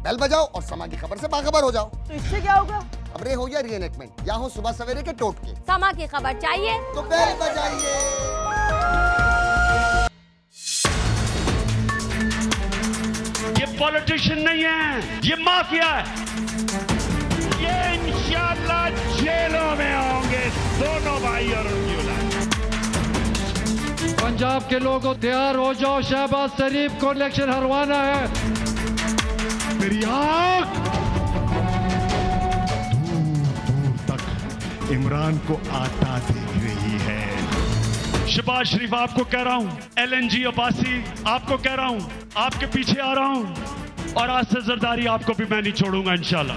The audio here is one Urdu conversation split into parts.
بیل بجاؤ اور سما کی خبر سے باخبر ہو جاؤ۔ تو اس سے کیا ہوگا؟ خبریں ہو یا ری انیکٹمنٹ، یا ہو صبح سویرے کے ٹوٹکے، سما کی خبر چاہیے تو بیل بجائیے۔ یہ پولیٹیشین نہیں ہے، یہ مافیا ہے۔ یہ انشاءاللہ جیلوں میں ہوں گے دونوں بھائی اور ان کی اولاد۔ پنجاب کے لوگوں تیار ہو جاؤ، شہباز شریف کو الیکشن ہروانا ہے۔ میری آنکھ دور تک عمران کو آتا دیکھ رہی ہے۔ شہباز شریف آپ کو کہہ رہا ہوں، ایل این جی عباسی آپ کو کہہ رہا ہوں، آپ کے پیچھے آ رہا ہوں، اور آج سے زرداری آپ کو بھی میں نہیں چھوڑوں گا انشاءاللہ۔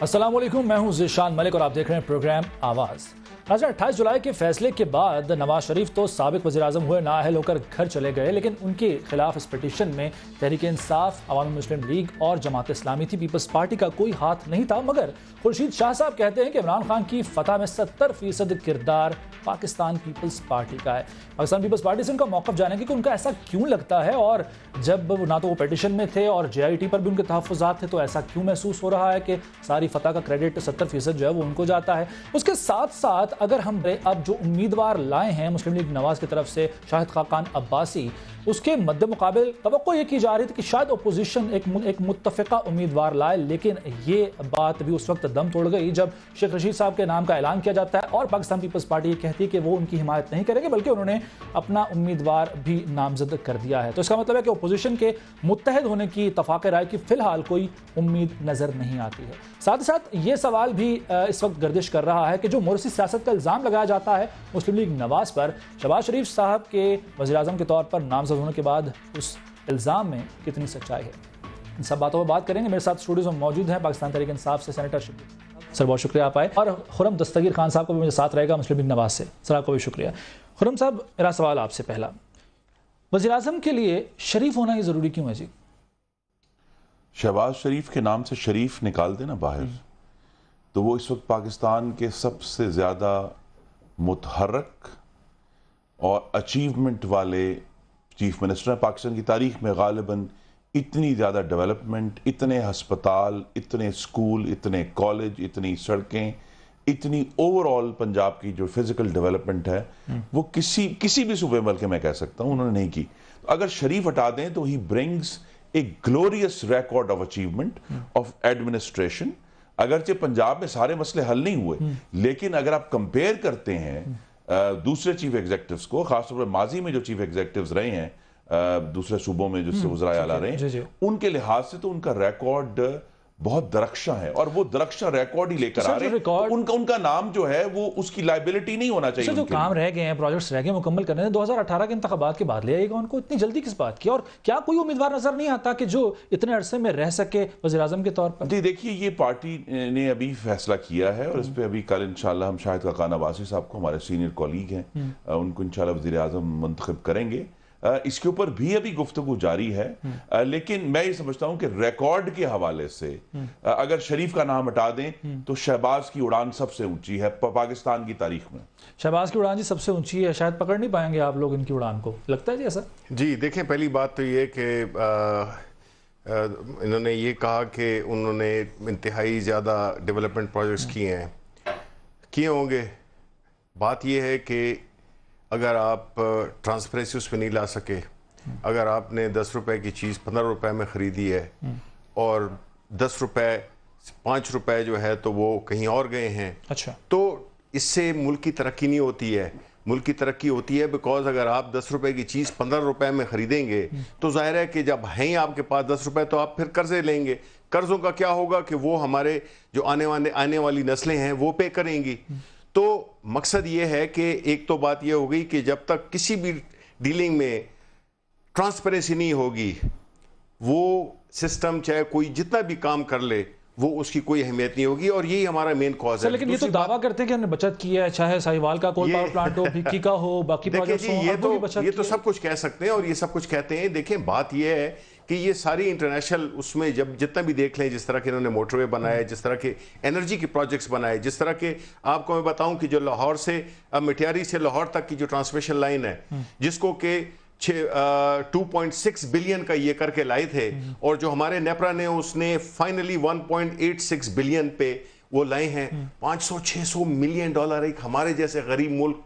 السلام علیکم، میں ہوں ذیشان ملک اور آپ دیکھ رہے ہیں پروگرام آواز۔ ناظرین، 28 جولائی کے فیصلے کے بعد نواز شریف تو سابق وزیراعظم ہوئے، نااہل ہو کر گھر چلے گئے، لیکن ان کے خلاف اس پٹیشن میں تحریک انصاف، عوامی مسلم لیگ اور جماعت اسلامی تھی۔ پیپلز پارٹی کا کوئی ہاتھ نہیں تھا، مگر خورشید شاہ صاحب کہتے ہیں کہ عمران خان کی فتح میں 70% کردار پاکستان پیپلز پارٹی کا ہے۔ پاکستان پیپلز پارٹی سے ان کا موقف جانیں گے کہ ان کا ایسا کیوں لگتا ہے، اور جب نہ تو وہ پیٹیشن میں تھے اور جے آئی ٹی پر بھی ان کے تحفظات تھے، تو ایسا کیوں محسوس ہو رہا ہے کہ ساری فتح کا کریڈٹ 70% جو ہے وہ ان کو جاتا ہے۔ اس کے ساتھ ساتھ اگر ہم اب جو امیدوار لائے ہیں مسلم لیگ نواز کی طرف سے شاہد خاقان عباسی، اس کے مد مقابل توقع یہ کی جا رہی تھی کہ شاید اپوزیشن ایک متفقہ امیدوار لائے، لیکن یہ بات بھی اس وقت دم توڑ گئی جب شیخ رشید صاحب کے نام کا اعلان کیا جاتا ہے اور پاکستان پیپلز پارٹی یہ کہتی ہے کہ وہ ان کی حمایت نہیں کرے گی، بلکہ انہوں نے اپنا امیدوار بھی نامزد کر دیا ہے۔ تو اس کا مطلب ہے کہ اپوزیشن کے متحد ہونے کی اتفاق رائے کی فی الحال کوئی امید نظر نہیں آتی ہے۔ ساتھ ہی ساتھ یہ سوال بھی اس وقت گردش کر رہا ہے کہ جو مورثی سیاست کا الزام لگایا جاتا ہے مسلم لیگ نواز پر، شہباز شریف صاحب کے وزیراعظم کے طور پر نامزد ہونے کے بعد اس الزام میں کتنی سچائی ہے۔ ان سب باتوں پر بات کریں گے۔ میرے ساتھ اسٹوڈیوز میں موجود ہیں پاکستان تحریک انصاف سے سینیٹر شبیر، سر بہت شکریہ آپ آئے، اور خرم دستگیر خان صاحب کو بھی میرے ساتھ رہے گا مسلم لیگ نواز سے، سر آپ کو بھی شکریہ۔ خرم صاحب، میرا سوال آپ سے پہلا، وزیراعظم کے لیے شریف ہونا یہ ضروری کیوں ہے جی؟ شہباز شریف کے نام سے شریف نکال دینا باہر تو وہ اس وقت پاکستان کے سب سے زیادہ متحرک اور اچیومنٹ والے چیف منسٹر ہیں پاکستان کی تاریخ میں۔ غالباً اتنی زیادہ ڈیولپمنٹ، اتنے ہسپتال، اتنے اسکول، اتنے کالج، اتنی سڑکیں، اتنی اوور آل پنجاب کی جو فزیکل ڈیولپمنٹ ہے وہ کسی بھی صوبے ملک میں کہہ سکتا ہوں انہوں نے نہیں کی۔ اگر شریف ہٹا دیں تو ہی brings a glorious record of achievement of administration. اگرچہ پنجاب میں سارے مسئلے حل نہیں ہوئے، لیکن اگر آپ کمپیئر کرتے ہیں دوسرے چیف ایگزیکٹیوز کو، خاص طور پر ماضی میں جو چیف ایگزیکٹیوز رہے ہیں دوسرے صوبوں میں جس سے وزرائے اعلیٰ رہے ہیں، ان کے لحاظ سے تو ان کا ریکارڈ بہت درخشاں ہے، اور وہ درخشاں ریکارڈ ہی لے کر آ رہے ہیں۔ ان کا نام جو ہے وہ اس کی لائبلٹی نہیں ہونا چاہیے۔ جو کام رہ گئے ہیں، پروجیکٹس رہ گئے مکمل کرنے، 2018 کے انتخابات کے بعد لے آئے گا ان کو، اتنی جلدی کس بات کی؟ اور کیا کوئی امیدوار نظر نہیں آتا کہ جو اتنے عرصے میں رہ سکے وزیراعظم کے طور پر؟ جی دیکھیے، یہ پارٹی نے ابھی فیصلہ کیا ہے، اور اس پہ ابھی کل انشاءاللہ ہم شاہد خاقان عباسی صاحب کو، ہمارے سینئر کولیگ ہیں، ان کو انشاءاللہ وزیر اعظم منتخب کریں گے۔ اس کے اوپر بھی ابھی گفتگو جاری ہے، لیکن میں یہ سمجھتا ہوں کہ ریکارڈ کے حوالے سے اگر شریف کا نام ہٹا دیں تو شہباز کی اڑان سب سے اونچی ہے پاکستان کی تاریخ میں۔ شہباز کی اڑان جی سب سے اونچی ہے، شاید پکڑ نہیں پائیں گے آپ لوگ ان کی اڑان کو، لگتا ہے جی ایسا؟ جی دیکھیں، پہلی بات تو یہ کہ انہوں نے یہ کہا کہ انہوں نے انتہائی زیادہ ڈیولپمنٹ پروجیکٹس کیے ہوں گے۔ بات یہ ہے کہ اگر آپ ٹرانسپیرنسی اس پہ نہیں لا سکے، اگر آپ نے 10 روپے کی چیز 15 روپے میں خریدی ہے اور 10 روپے 5 روپے جو ہے تو وہ کہیں اور گئے ہیں، اچھا، تو اس سے ملک کی ترقی نہیں ہوتی ہے۔ ملک کی ترقی ہوتی ہے بیکاز اگر آپ 10 روپے کی چیز 15 روپے میں خریدیں گے تو ظاہر ہے کہ جب ہیں آپ کے پاس 10 روپے تو آپ پھر قرضے لیں گے۔ قرضوں کا کیا ہوگا کہ وہ ہمارے جو آنے والی نسلیں ہیں وہ پے کریں گی۔ تو مقصد یہ ہے کہ ایک تو بات یہ ہو گئی کہ جب تک کسی بھی ڈیلنگ میں ٹرانسپیرنسی نہیں ہوگی، وہ سسٹم چاہے کوئی جتنا بھی کام کر لے وہ اس کی کوئی اہمیت نہیں ہوگی، اور یہی ہمارا مین کاز ہے۔ لیکن یہ تو دعویٰ کرتے ہیں کہ ہم نے بچت کی ہے، چاہے ساہیوال کا کول پاور پلانٹ ہو، بھکی کا ہو، باقی پروجیکٹس ہوں، یہ تو سب کچھ کہہ سکتے ہیں اور یہ سب کچھ کہتے ہیں۔ دیکھیں بات یہ ہے کہ یہ ساری انٹرنیشنل اس میں جب جتنا بھی دیکھ لیں، جس طرح کے انہوں نے موٹر وے بنائے، جس طرح کے انرجی کے پروجیکٹس بنائے، جس طرح کے آپ کو میں بتاؤں کہ جو لاہور سے مٹیاری سے لاہور تک کی جو ٹرانسمیشن لائن ہے، جس کو کہ 2.6 بلین کا یہ کر کے لائے تھے, اور جو ہمارے نیپرا نے اس نے فائنلی 1.86 بلین پہ وہ لائے ہیں. 500-600 ملین ڈالر ایک ہمارے جیسے غریب ملک.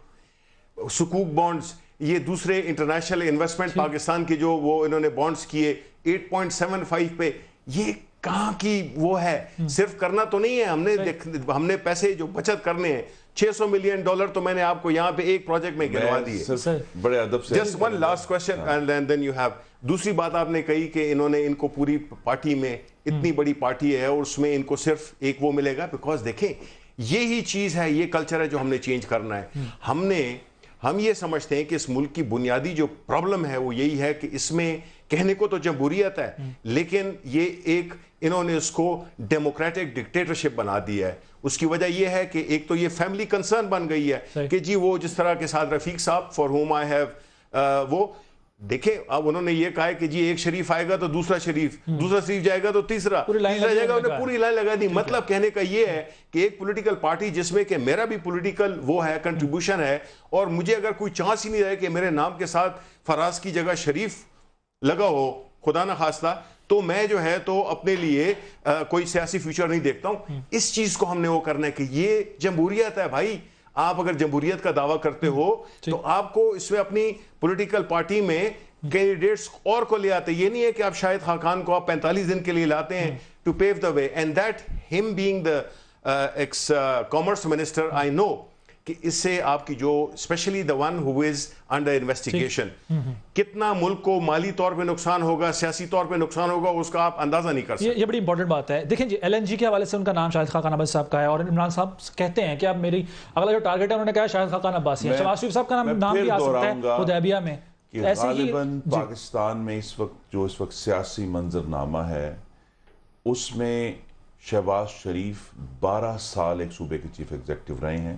سکوک بانڈز, یہ دوسرے انٹرنیشنل انویسٹمنٹ پاکستان کے جو وہ انہوں نے بانڈز کیے 8.75 پہ, یہ کہاں کی وہ ہے. صرف کرنا تو نہیں ہے, ہم نے پیسے جو بچت کرنے ہیں 600 ملین ڈالر تو میں نے آپ کو یہاں پہ ایک پروجیکٹ میں گنوا دیے. بڑے ادب سے just one last question and then you have. دوسری بات آپ نے کہی کہ انہوں نے ان کو پوری پارٹی میں, اتنی بڑی پارٹی ہے اور اس میں ان کو صرف ایک وہ ملے گا. بیکاز دیکھیں یہی چیز ہے, یہ کلچر ہے جو ہم نے چینج کرنا ہے. ہم یہ سمجھتے ہیں کہ اس ملک کی بنیادی جو پرابلم ہے وہ یہی ہے کہ اس میں کہنے کو تو جمہوریت ہے, لیکن یہ ایک انہوں نے اس کو ڈیموکریٹک ڈکٹیٹرشپ بنا دیا ہے. اس کی وجہ یہ ہے کہ ایک تو یہ فیملی کنسرن بن گئی ہے کہ جی وہ جس طرح کے ساتھ رفیق صاحب فار ہوم آئی ہیو وہ دیکھیں, اب انہوں نے یہ کہا ہے کہ جی ایک شریف آئے گا تو دوسرا شریف جائے گا تو تیسرا جائے گا, انہوں نے پوری لائن لگا دی. مطلب کہنے کا یہ ہے کہ ایک پولیٹیکل پارٹی جس میں کہ میرا بھی پولیٹیکل وہ ہے کنٹریبیوشن ہے, اور مجھے اگر کوئی چانس ہی نہیں رہے کہ میرے نام کے ساتھ فراز کی جگہ شریف لگا ہو خدا نہ خواستہ, تو میں جو ہے تو اپنے لیے کوئی سیاسی فیوچر نہیں دیکھتا ہوں. اس چیز کو ہم نے وہ کرنا ہے کہ یہ جمہوریت ہے بھائی. آپ اگر جمہوریت کا دعویٰ کرتے ہو تو آپ کو اس میں اپنی پولیٹیکل پارٹی میں کینڈیڈیٹس اور کو لے آتے. یہ نہیں ہے کہ آپ شاہد خاقان کو آپ 45 دن کے لیے لاتے ہیں to pave the way, and that him being the ex commerce minister I know کہ اس سے آپ کی جو specially the one who is under investigation کتنا ملک کو مالی طور پہ نقصان ہوگا, سیاسی طور پہ نقصان ہوگا, اس کا آپ اندازہ نہیں کر سکتے. یہ بڑی امپورٹنٹ بات ہے. دیکھیں جی LNG کے حوالے سے ان کا نام شاہد خاقان عباسی صاحب کا ہے, اور عمران صاحب کہتے ہیں کہ اب میری اگلا جو ٹارگٹ ہے انہوں نے کہا شاہد خاقان عباسی ہے. شہباز شریف صاحب کا نام بھی آ سکتا ہے حدیبیہ میں. غالباً پاکستان میں اس وقت سیاسی منظرنامہ ہے, اس میں شہباز شریف 12 سال ایک صوبے کے چیف ایگزیکٹو رہے ہیں,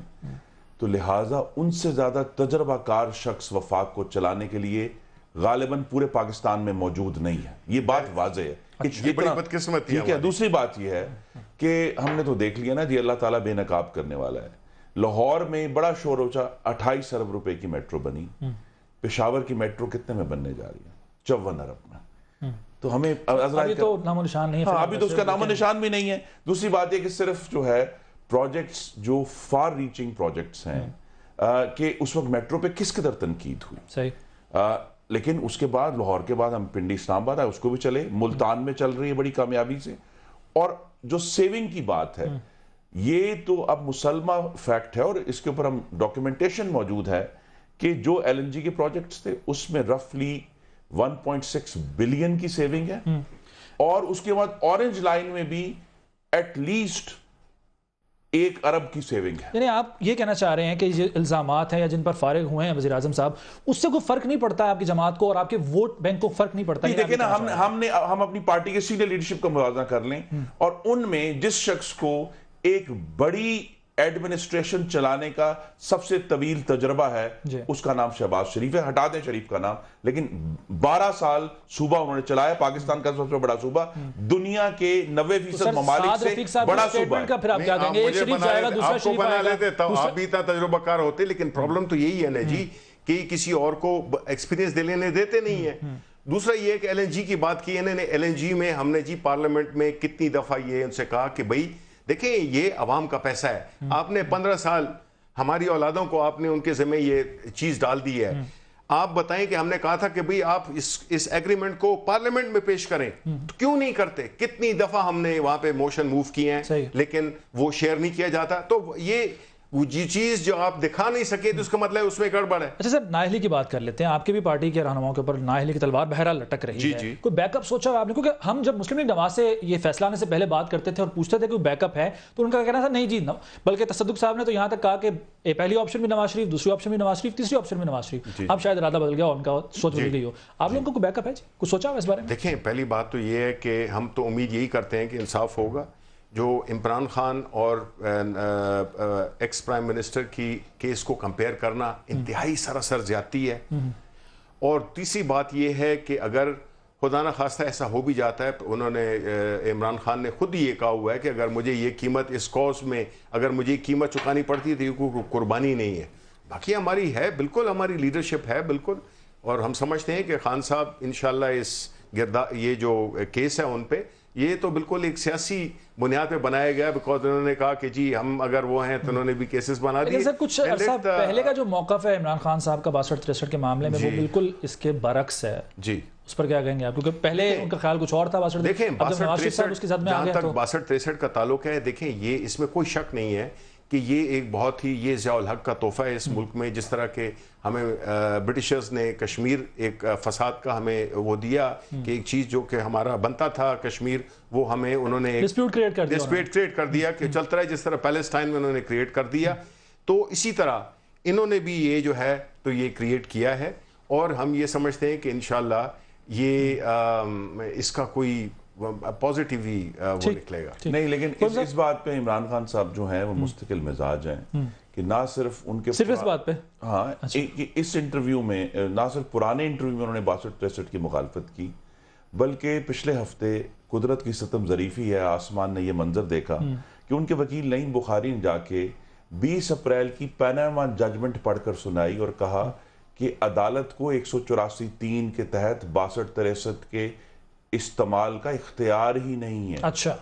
تو لہٰذا ان سے زیادہ تجربہ کار شخص وفاق کو چلانے کے لیے غالباً پورے پاکستان میں موجود نہیں ہے. یہ بات واضح ہے. یہ بڑی بدقسمتی ہے. دوسری بات یہ ہے کہ ہم نے تو دیکھ لیا نا جی, اللہ تعالیٰ بے نقاب کرنے والا ہے. لاہور میں بڑا شور ہوچا, 28 ارب روپے کی میٹرو بنی. پشاور کی میٹرو کتنے میں بننے جا رہی ہے؟ 54 ارب میں. تو ہمیں ابھی تو نام و نشان نہیں ہے. ابھی تو اس کا نام و نشان بھی نہیں ہے. دوسری بات یہ کہ صرف جو ہے پروجیکٹس جو فار ریچنگ پروجیکٹس ہیں کہ اس وقت میٹرو پہ کس قدر تنقید ہوئی. صحیح. لیکن اس کے بعد لاہور کے بعد ہم پنڈی اسلام آباد ہے, اس کو بھی چلے, ملتان میں چل رہی ہے بڑی کامیابی سے. اور جو سیونگ کی بات ہے یہ تو اب مسلمہ فیکٹ ہے, اور اس کے اوپر ہم ڈاکیومنٹیشن موجود ہے کہ جو LNG کے پروجیکٹس تھے اس میں رفلی 1.6 بلین کی سیونگ ہے, اور اس کے بعد اورنج لائن میں بھی ایٹ لیسٹ 1 ارب کی سیونگ ہے. یعنی آپ یہ کہنا چاہ رہے ہیں کہ یہ الزامات ہیں یا جن پر فارغ ہوئے ہیں وزیر اعظم صاحب, اس سے کوئی فرق نہیں پڑتا آپ کی جماعت کو اور آپ کے ووٹ بینک کو فرق نہیں پڑتا؟ دیکھیں نا, ہم اپنی پارٹی کے سینئر لیڈرشپ کا موازنہ کر لیں, اور ان میں جس شخص کو ایک بڑی ایڈمنسٹریشن چلانے کا سب سے طویل تجربہ ہے اس کا نام شہباز شریف ہے. ہٹا دیں شریف کا نام, لیکن 12 سال صوبہ انہوں نے چلایا. پاکستان کا سب سے بڑا صوبہ, دنیا کے 90% ممالک سے بڑا صوبہ ہے. آپ کو بنا لیتے تو آپ بھی اتنا تجربہ کار ہوتے, لیکن پرابلم تو یہی ہے نا جی کہ کسی اور کو ایکسپیرینس دینے دیتے نہیں ہے. دوسرا یہ کہ LNG کی بات کی انہوں نے, LNG میں ہم نے جی پارلیمنٹ میں کتنی دفعہ یہ ان سے کہا کہ بھئی دیکھیں یہ عوام کا پیسہ ہے, آپ نے 15 سال ہماری اولادوں کو آپ نے ان کے ذمہ یہ چیز ڈال دی ہے. آپ بتائیں کہ ہم نے کہا تھا کہ بھئی آپ اس ایگریمنٹ کو پارلیمنٹ میں پیش کریں, تو کیوں نہیں کرتے؟ کتنی دفعہ ہم نے وہاں پہ موشن موو کیے ہیں, لیکن وہ شیئر نہیں کیا جاتا. تو یہ چیز جو آپ دکھا نہیں سکے تو اس کا مطلب اس میں گڑبڑ ہے. اچھا سر, نااہلی کی بات کر لیتے ہیں. آپ کی بھی پارٹی کے رہنماؤں کے اوپر نااہلی کی تلوار بہرحال لٹک رہی ہے. کوئی بیک اپ سوچا ہوا آپ نے؟ کیونکہ ہم جب مسلم لیگ نواز سے یہ فیصلہ آنے سے پہلے بات کرتے تھے اور پوچھتے تھے کوئی بیک اپ ہے, تو ان کا کہنا تھا نہیں جی, بلکہ تصدق صاحب نے تو یہاں تک کہا کہ پہلی آپشن بھی نواز شریف, دوسری آپشن بھی نواز شریف, تیسری آپشن بھی نواز شریف. اب شاید ارادہ بدل گیا, ان کا سوچ بدل گئی ہو. آپ لوگوں کو کوئی بیک اپ ہے جی, کچھ سوچا ہوا اس بارے میں؟ دیکھیں پہلی بات تو یہ ہے کہ ہم تو امید یہی کرتے ہیں کہ انصاف ہوگا. جو عمران خان اور ایکس پرائم منسٹر کی کیس کو کمپیئر کرنا انتہائی سراسر زیادتی ہے. اور تیسری بات یہ ہے کہ اگر خدا نہ خواستہ ایسا ہو بھی جاتا ہے, انہوں نے عمران خان نے خود ہی یہ کہا ہوا ہے کہ اگر مجھے یہ قیمت اس کاز میں اگر مجھے یہ قیمت چکانی پڑتی ہے تو یہ کوئی قربانی نہیں ہے. باقی ہماری ہے, بالکل ہماری لیڈرشپ ہے, بالکل اور ہم سمجھتے ہیں کہ خان صاحب انشاءاللہ اس یہ جو کیس ہے ان پہ یہ تو بالکل ایک سیاسی بنیاد پہ بنایا گیا بیکاز انہوں نے کہا کہ جی ہم اگر وہ ہیں تو انہوں نے بھی کیسز بنا دیے. لیکن سر کچھ عرصہ پہلے کا جو موقف ہے عمران خان صاحب کا 62-63 کے معاملے میں وہ بالکل اس کے برعکس ہے. جی اس پر کیا کہیں گے آپ؟ کیونکہ پہلے ان کا خیال کچھ اور تھا. دیکھیں 62-63 جہاں تک 62-63 کا تعلق ہے, دیکھیں یہ اس میں کوئی شک نہیں ہے کہ یہ ایک بہت ہی یہ ضیاء الحق کا تحفہ ہے اس ملک میں. جس طرح کہ ہمیں برٹشرز نے کشمیر ایک فساد کا ہمیں وہ دیا کہ ایک چیز جو کہ ہمارا بنتا تھا کشمیر وہ ہمیں انہوں نے ڈسپیوٹ کریٹ کر دیا کہ چلتا رہے جس طرح پیلسٹائن میں انہوں نے کریٹ کر دیا. تو اسی طرح انہوں نے بھی یہ جو ہے تو یہ کریٹ کیا ہے اور ہم یہ سمجھتے ہیں کہ انشاءاللہ یہ اس کا کوئی پازیٹیو ہی وہ نکلے گا. نہیں لیکن اس بات پہ عمران خان صاحب جو ہیں وہ مستقل مزاج ہیں کہ نہ صرف ان کے صرف اس بات پہ ہاں اس انٹرویو میں نہ صرف پرانے انٹرویو میں انہوں نے 62-63 کی مخالفت کی بلکہ پچھلے ہفتے قدرت کی ستم ظریفی ہے آسمان نے یہ منظر دیکھا کہ ان کے وکیل نعیم بخاری نے جا کے 20 اپریل کی پیناما ججمنٹ پڑھ کر سنائی اور کہا کہ عدالت کو 184(3) کے تحت 62-63 کے استعمال کا اختیار ہی نہیں ہے. اچھا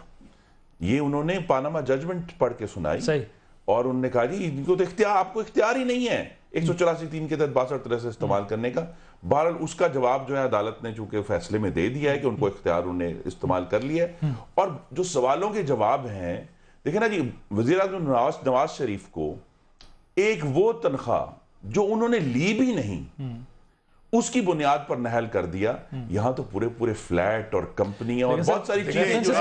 یہ انہوں نے پاناما ججمنٹ پڑھ کے سنائی صحیح اور انہوں نے کہا جی ان کو تو آپ کو اختیار ہی نہیں ہے 184(3) کے تحت 62-63 استعمال کرنے کا. بہرحال اس کا جواب جو ہے عدالت نے چونکہ فیصلے میں دے دیا ہے کہ ان کو اختیار انہوں نے استعمال کر لیا ہے. اور جو سوالوں کے جواب ہیں دیکھیں نا جی وزیر اعظم نواز شریف کو ایک وہ تنخواہ جو انہوں نے لی بھی نہیں اس کی بنیاد پر نہل کر دیا. یہاں تو پورے فلیٹ اور کمپنیاں اور بہت ساری چیزیں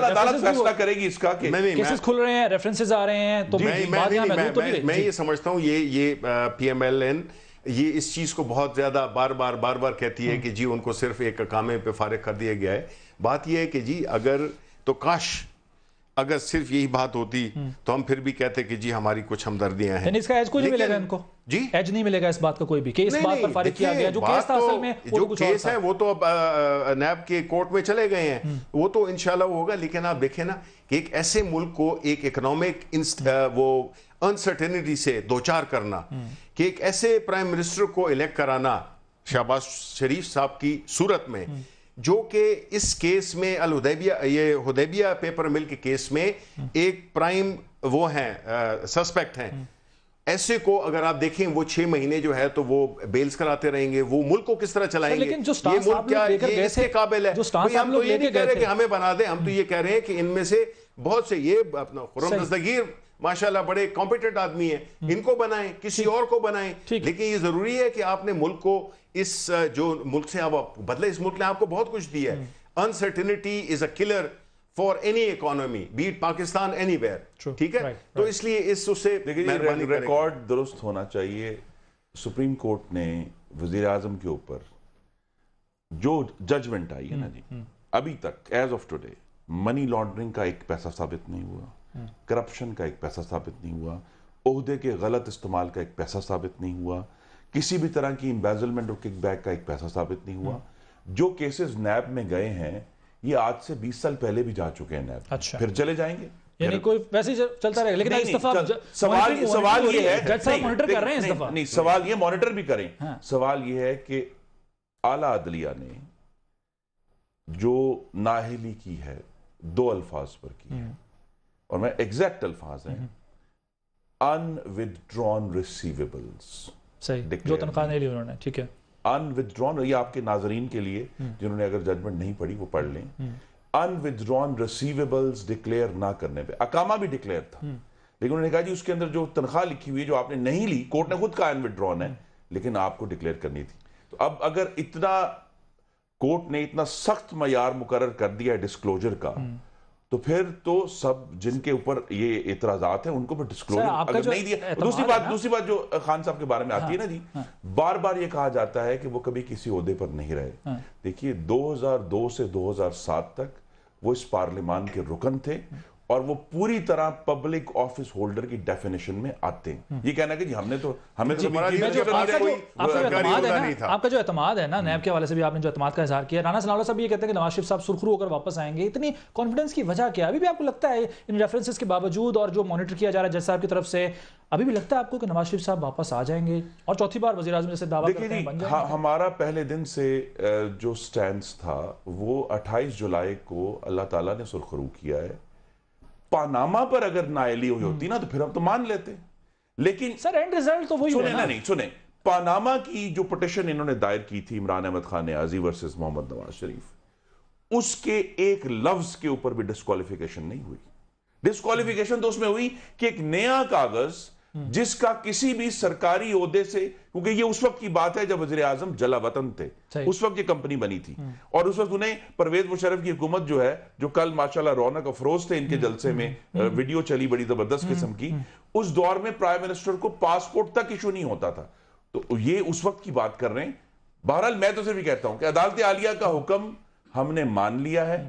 عدالت فیصلہ کرے گی اس کا کہ کیسز کھل رہے ہیں ریفرنسز آ رہے ہیں. تو میں یہ سمجھتا ہوں یہ پی ایم ایل این یہ اس چیز کو بہت زیادہ بار بار کہتی ہے کہ جی ان کو صرف ایک اقامے پہ فارغ کر دیا گیا ہے. بات یہ ہے کہ جی اگر صرف یہی بات ہوتی تو ہم پھر بھی کہتے کہ جی ہماری کچھ ہمدردیاں ہیں. اس کا ایج کوئی نہیں ملے گا ان کو جی ایج نہیں ملے گا اس بات کا کوئی بھی کہ اس بات پر فارغ کیا گیا. جو کیس تھا اصل میں جو کیس ہے وہ تو اب نیب کے کورٹ میں چلے گئے ہیں وہ تو انشاءاللہ وہ ہوگا. لیکن آپ دیکھیں نا کہ ایک ایسے ملک کو ایک اکنامک وہ انسرٹینٹی سے دوچار کرنا کہ ایک ایسے پرائم منسٹر کو الیکٹ کرانا شہباز شریف صاحب کی صورت میں جو کہ اس کیس میں یہ حدیبیہ پیپر مل کے کیس میں ایک پرائم وہ ہیں سسپیکٹ ہیں. ایسے کو اگر آپ دیکھیں وہ 6 مہینے جو ہے تو وہ بیلز کراتے رہیں گے. وہ ملک کو کس طرح چلائیں گے؟ لیکن جو یہ ملک کیا یہ اس کے قابل ہے؟ ہم تو یہ نہیں کہہ رہے کہ ہمیں بنا دیں. ہم تو یہ کہہ رہے ہیں کہ ان میں سے بہت سے یہ اپنا خرم دستگیر ماشاءاللہ بڑے کمپیٹنٹ آدمی ہیں ان کو بنائیں کسی اور کو بنائیں. لیکن یہ ضروری ہے کہ آپ نے ملک کو اس جو ملک سے آپ بدلے. اس ملک نے آپ کو بہت کچھ دیا ہے. Uncertainty is a killer for any economy be it Pakistan anywhere. ٹھیک ہے تو اس لیے اس سے ریکارڈ درست ہونا چاہیے. سپریم کورٹ نے وزیر اعظم کے اوپر جو ججمنٹ آئی ہے نا جی ابھی تک as of today money laundering کا ایک پیسہ ثابت نہیں ہوا, کرپشن کا ایک پیسہ ثابت نہیں ہوا, عہدے کے غلط استعمال کا ایک پیسہ ثابت نہیں ہوا, کسی بھی طرح کی امبیزلمنٹ اور کک بیک کا ایک پیسہ ثابت نہیں ہوا. جو کیسز نیب میں گئے ہیں یہ آج سے 20 سال پہلے بھی جا چکے ہیں نیب. اچھا پھر چلے جائیں گے یعنی کوئی ویسے چلتا رہے گا. لیکن اس دفعہ سوال یہ ہے جج صاحب مانیٹر کر رہے ہیں اس دفعہ. نہیں سوال یہ مانیٹر بھی کریں. سوال یہ ہے کہ اعلیٰ عدلیہ نے جو نااہلی کی ہے 2 الفاظ پر کی ہے اور میں ایگزیکٹ الفاظ ہیں unwithdrawn receivables. صحیح جو تنخواہ نہیں لی انہوں نے. ٹھیک ہے unwithdrawn. یہ آپ کے ناظرین کے لیے جنہوں نے اگر ججمنٹ نہیں پڑھی وہ پڑھ لیں. unwithdrawn receivables ڈکلیئر نہ کرنے پہ اقامہ بھی ڈکلیئر تھا لیکن انہوں نے کہا جی اس کے اندر جو تنخواہ لکھی ہوئی ہے جو آپ نے نہیں لی کورٹ نے خود کہا unwithdrawn ہے لیکن آپ کو ڈکلیئر کرنی تھی. تو اب اگر اتنا کورٹ نے اتنا سخت معیار مقرر کر دیا ہے ڈسکلوجر کا تو پھر تو سب جن کے اوپر یہ اعتراضات ہیں ان کو ڈسکلوجر اگر نہیں دیا. دوسری بات جو خان صاحب کے بارے میں آتی ہے نا جی بار بار یہ کہا جاتا ہے کہ وہ کبھی کسی عہدے پر نہیں رہے. دیکھیے 2002 سے 2007 تک وہ اس پارلیمان کے رکن تھے اور وہ پوری طرح پبلک آفس ہولڈر کی ڈیفینیشن میں آتے ہیں. یہ کہنا کہ جی ہمیں تو آپ کا جو اعتماد ہے نا نیب کے حوالے سے بھی آپ نے جو اعتماد کا اظہار کیا, رانا ثناء اللہ صاحب یہ کہتے ہیں کہ نواز شریف صاحب سرخرو ہو کر واپس آئیں گے, اتنی کانفیڈنس کی وجہ کیا؟ ابھی بھی آپ کو لگتا ہے ان ریفرنسز کے باوجود اور جو مانیٹر کیا جا رہا ہے جج صاحب کی طرف سے, ابھی بھی لگتا ہے آپ کو کہ نواز شریف صاحب واپس آ جائیں گے اور چوتھی بار وزیر اعظم جیسے دعویٰ کرتے ہیں بن جائیں گے؟ ہمارا پہلے دن سے جو سٹینس تھا وہ 28 جولائی کو اللہ تعالیٰ نے سرخرو کیا ہے. پاناما پر اگر نااہلی ہوئی ہوتی نا تو پھر ہم تو مان لیتے, لیکن سر اینڈ ریزلٹ تو وہی ہونا. سنیں پاناما کی جو پٹیشن انہوں نے دائر کی تھی عمران احمد خان نیازی ورسز محمد نواز شریف, اس کے ایک لفظ کے اوپر بھی ڈسکوالیفیکیشن نہیں ہوئی. ڈسکوالیفیکیشن تو اس میں ہوئی کہ ایک نیا کاغذ جس کا کسی بھی سرکاری عہدے سے, کیونکہ یہ اس وقت کی بات ہے جب وزیر اعظم جلا وطن تھے, اس وقت یہ کمپنی بنی تھی, اور اس وقت انہیں پرویز مشرف کی حکومت جو ہے, جو کل ماشاءاللہ رونق افروز تھے ان کے جلسے میں, ویڈیو چلی بڑی زبردست قسم کی, اس دور میں پرائم منسٹر کو پاسپورٹ تک ایشو نہیں ہوتا تھا. تو یہ اس وقت کی بات کر رہے ہیں. بہرحال میں تو صرف یہ کہتا ہوں کہ عدالت عالیہ کا حکم ہم نے مان لیا ہے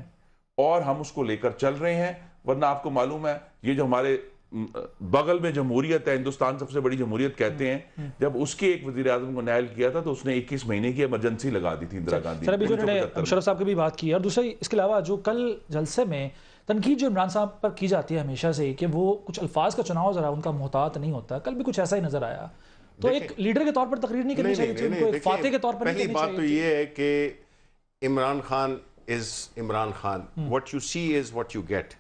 اور ہم اس کو لے کر چل رہے ہیں. ورنہ آپ کو معلوم ہے یہ جو ہمارے بغل میں جمہوریت ہے, ہندوستان سب سے بڑی جمہوریت کہتے ہیں, جب اس کے ایک وزیر اعظم کو نائل کیا تھا تو اس نے 21 مہینے کی ایمرجنسی لگا دی تھی اندرا گاندھی. سر ابھی جو انہوں نے مشرف صاحب کی بھی بات کی, اور دوسری اس کے علاوہ جو کل جلسے میں تنقید جو عمران صاحب پر کی جاتی ہے ہمیشہ سے کہ وہ کچھ الفاظ کا چناؤ ذرا ان کا محتاط نہیں ہوتا, کل بھی کچھ ایسا ہی نظر آیا. تو ایک لیڈر کے طور پر تقریر نہیں کرنی چاہیے, ان کو ایک فاتح کے طور پر نہیں کرنی چاہیے. پہلی بات تو یہ ہے کہ عمران خان از Imran Khan, what you see is what you get.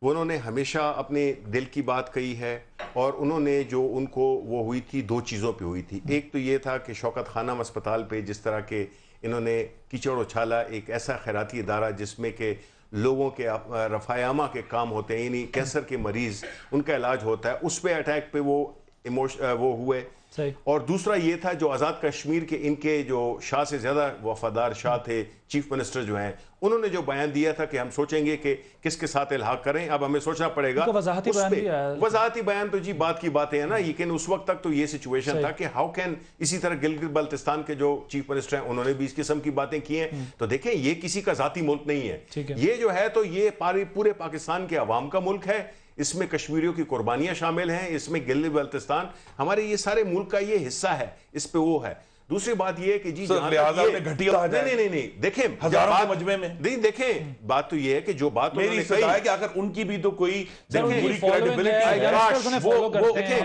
وہ انہوں نے ہمیشہ اپنے دل کی بات کہی ہے, اور انہوں نے جو ان کو وہ ہوئی تھی دو چیزوں پہ ہوئی تھی. ایک تو یہ تھا کہ شوکت خانم اسپتال پہ جس طرح کے انہوں نے کیچڑ اچھالا, ایک ایسا خیراتی ادارہ جس میں کہ لوگوں کے رفع عامہ کے کام ہوتے ہیں, یعنی کینسر کے مریض ان کا علاج ہوتا ہے, اس پہ اٹیک پہ وہ ہوئے. اور دوسرا یہ تھا جو آزاد کشمیر کے ان کے جو شاہ سے زیادہ وفادار شاہ تھے, چیف منسٹر جو ہیں, انہوں نے جو بیان دیا تھا کہ ہم سوچیں گے کہ کس کے ساتھ الحاق کریں, اب ہمیں سوچنا پڑے گا. وضاحتی بیان تو جی بات کی باتیں ہیں نا, لیکن اس وقت تک تو یہ سچویشن تھا کہ ہاؤ کین, اسی طرح گلگت بلتستان کے جو چیف منسٹر ہیں انہوں نے بھی اس قسم کی باتیں کی ہیں. تو دیکھیں یہ کسی کا ذاتی ملک نہیں ہے, یہ جو ہے تو یہ پورے پاکستان کے عوام کا ملک ہے, اس میں کشمیریوں کی قربانیاں شامل ہیں, اس میں گلگت بلتستان ہمارے یہ سارے ملک کا یہ حصہ ہے, اس پہ وہ ہے. دوسری بات یہ کہ جی نہیں دیکھیں ہزاروں کے مجمع میں نہیں, دیکھیں بات تو یہ ہے کہ جو بات میری صدا ہے کہ اگر ان کی بھی تو کوئی ضروری کریڈیبلٹی ہے, وہ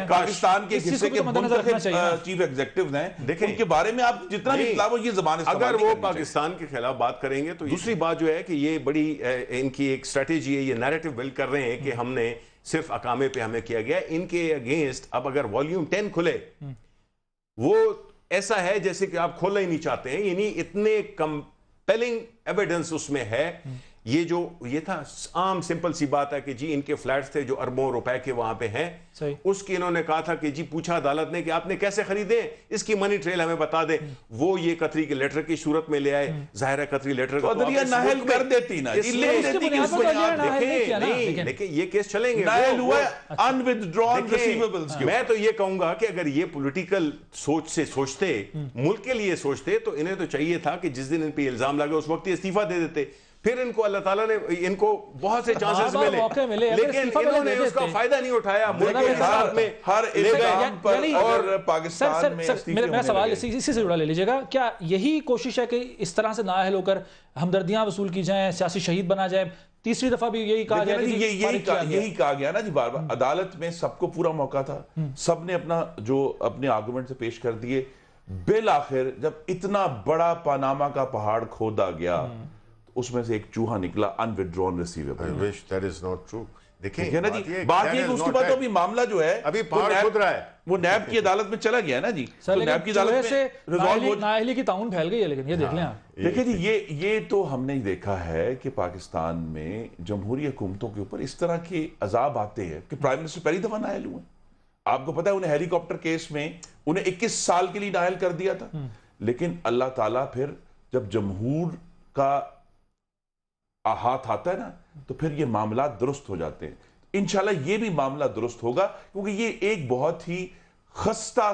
پاکستان کے حصے کے منتخب چیف ایگزیکٹیو ہیں, ان کے بارے میں آپ جتنا بھی اطلاع ہو یہ زبان استعمال اگر وہ پاکستان کے خلاف بات کریں گے تو. دوسری بات جو ہے کہ یہ بڑی ان کی ایک اسٹریٹجی ہے, یہ نیریٹو بلڈ کر رہے ہیں کہ ہم نے صرف اقامے پہ ہمیں کیا گیا. ان کے اگینسٹ اب اگر والیوم 10 کھلے, وہ ایسا ہے جیسے کہ آپ کھولنا ہی نہیں چاہتے ہیں, یعنی اتنے کمپیلنگ ایویڈنس اس میں ہے. یہ تھا عام سمپل سی بات ہے کہ جی ان کے فلیٹس تھے جو اربوں روپے کے وہاں پہ ہیں, اس کی انہوں نے کہا تھا کہ جی پوچھا عدالت نے کہ آپ نے کیسے خریدے, اس کی منی ٹریل ہمیں بتا دیں. وہ یہ قطری کے لیٹر کی صورت میں لے آئے, ظاہر ہے قطری لیٹر کا قدریہ ناہل کر دیتی نا, دیکھیں یہ کیس چلیں گے. میں تو یہ کہوں گا کہ اگر یہ پولیٹیکل سوچ سے سوچتے, ملک کے لیے سوچتے, تو انہیں تو چاہیے تھا کہ جس دن ان پہ الزام لگے اس وقت یہ استعفیٰ دے دیتے. پھر ان کو اللہ تعالیٰ نے ان کو بہت سے چانسز ملے, لیکن انہوں نے اس کا فائدہ نہیں اٹھایا. ملک کے حساب میں ہر الزام پر اور پاکستان میں میرا سوال اسی سے جڑا لے لیجئے گا, کیا یہی کوشش ہے کہ اس طرح سے نااہل ہو کر ہمدردیاں وصول کی جائیں, سیاسی شہید بنا جائے؟ تیسری دفعہ بھی یہی کہا گیا, یہی کہا گیا نا جی بار بار. عدالت میں سب کو پورا موقع تھا, سب نے اپنے آرگومنٹ سے پیش کر دیے. بالآخر جب اتنا بڑا پاناما کا پہاڑ کھودا گیا, اس میں سے ایک چوہا نکلا unwithdrawn receivable. I wish that is not true. دیکھیں نا جی, بات یہ کہ اس کے بعد تو ابھی معاملہ جو ہے ابھی پہاڑ کھود رہا ہے, وہ نیب کی عدالت میں چلا گیا نا جی. تو نیب کی عدالت میں نااہلی کی تعاون پھیل گئی ہے, لیکن یہ دیکھ لیں آپ. دیکھیں جی, یہ تو ہم نے دیکھا ہے کہ پاکستان میں جمہوری حکومتوں کے اوپر اس طرح کے عذاب آتے ہیں کہ پرائم منسٹر پہلی دفعہ نااہل ہوئے. آپ کو پتا ہے انہیں ہیلی کاپٹر کیس میں انہیں 21 سال کے لیے نااہل کر دیا تھا, لیکن اللہ تعالیٰ پھر جب جمہور کا ہاتھ آتا ہے نا تو پھر یہ معاملات درست ہو جاتے ہیں. انشاءاللہ یہ بھی معاملہ درست ہوگا, کیونکہ یہ ایک بہت ہی خستہ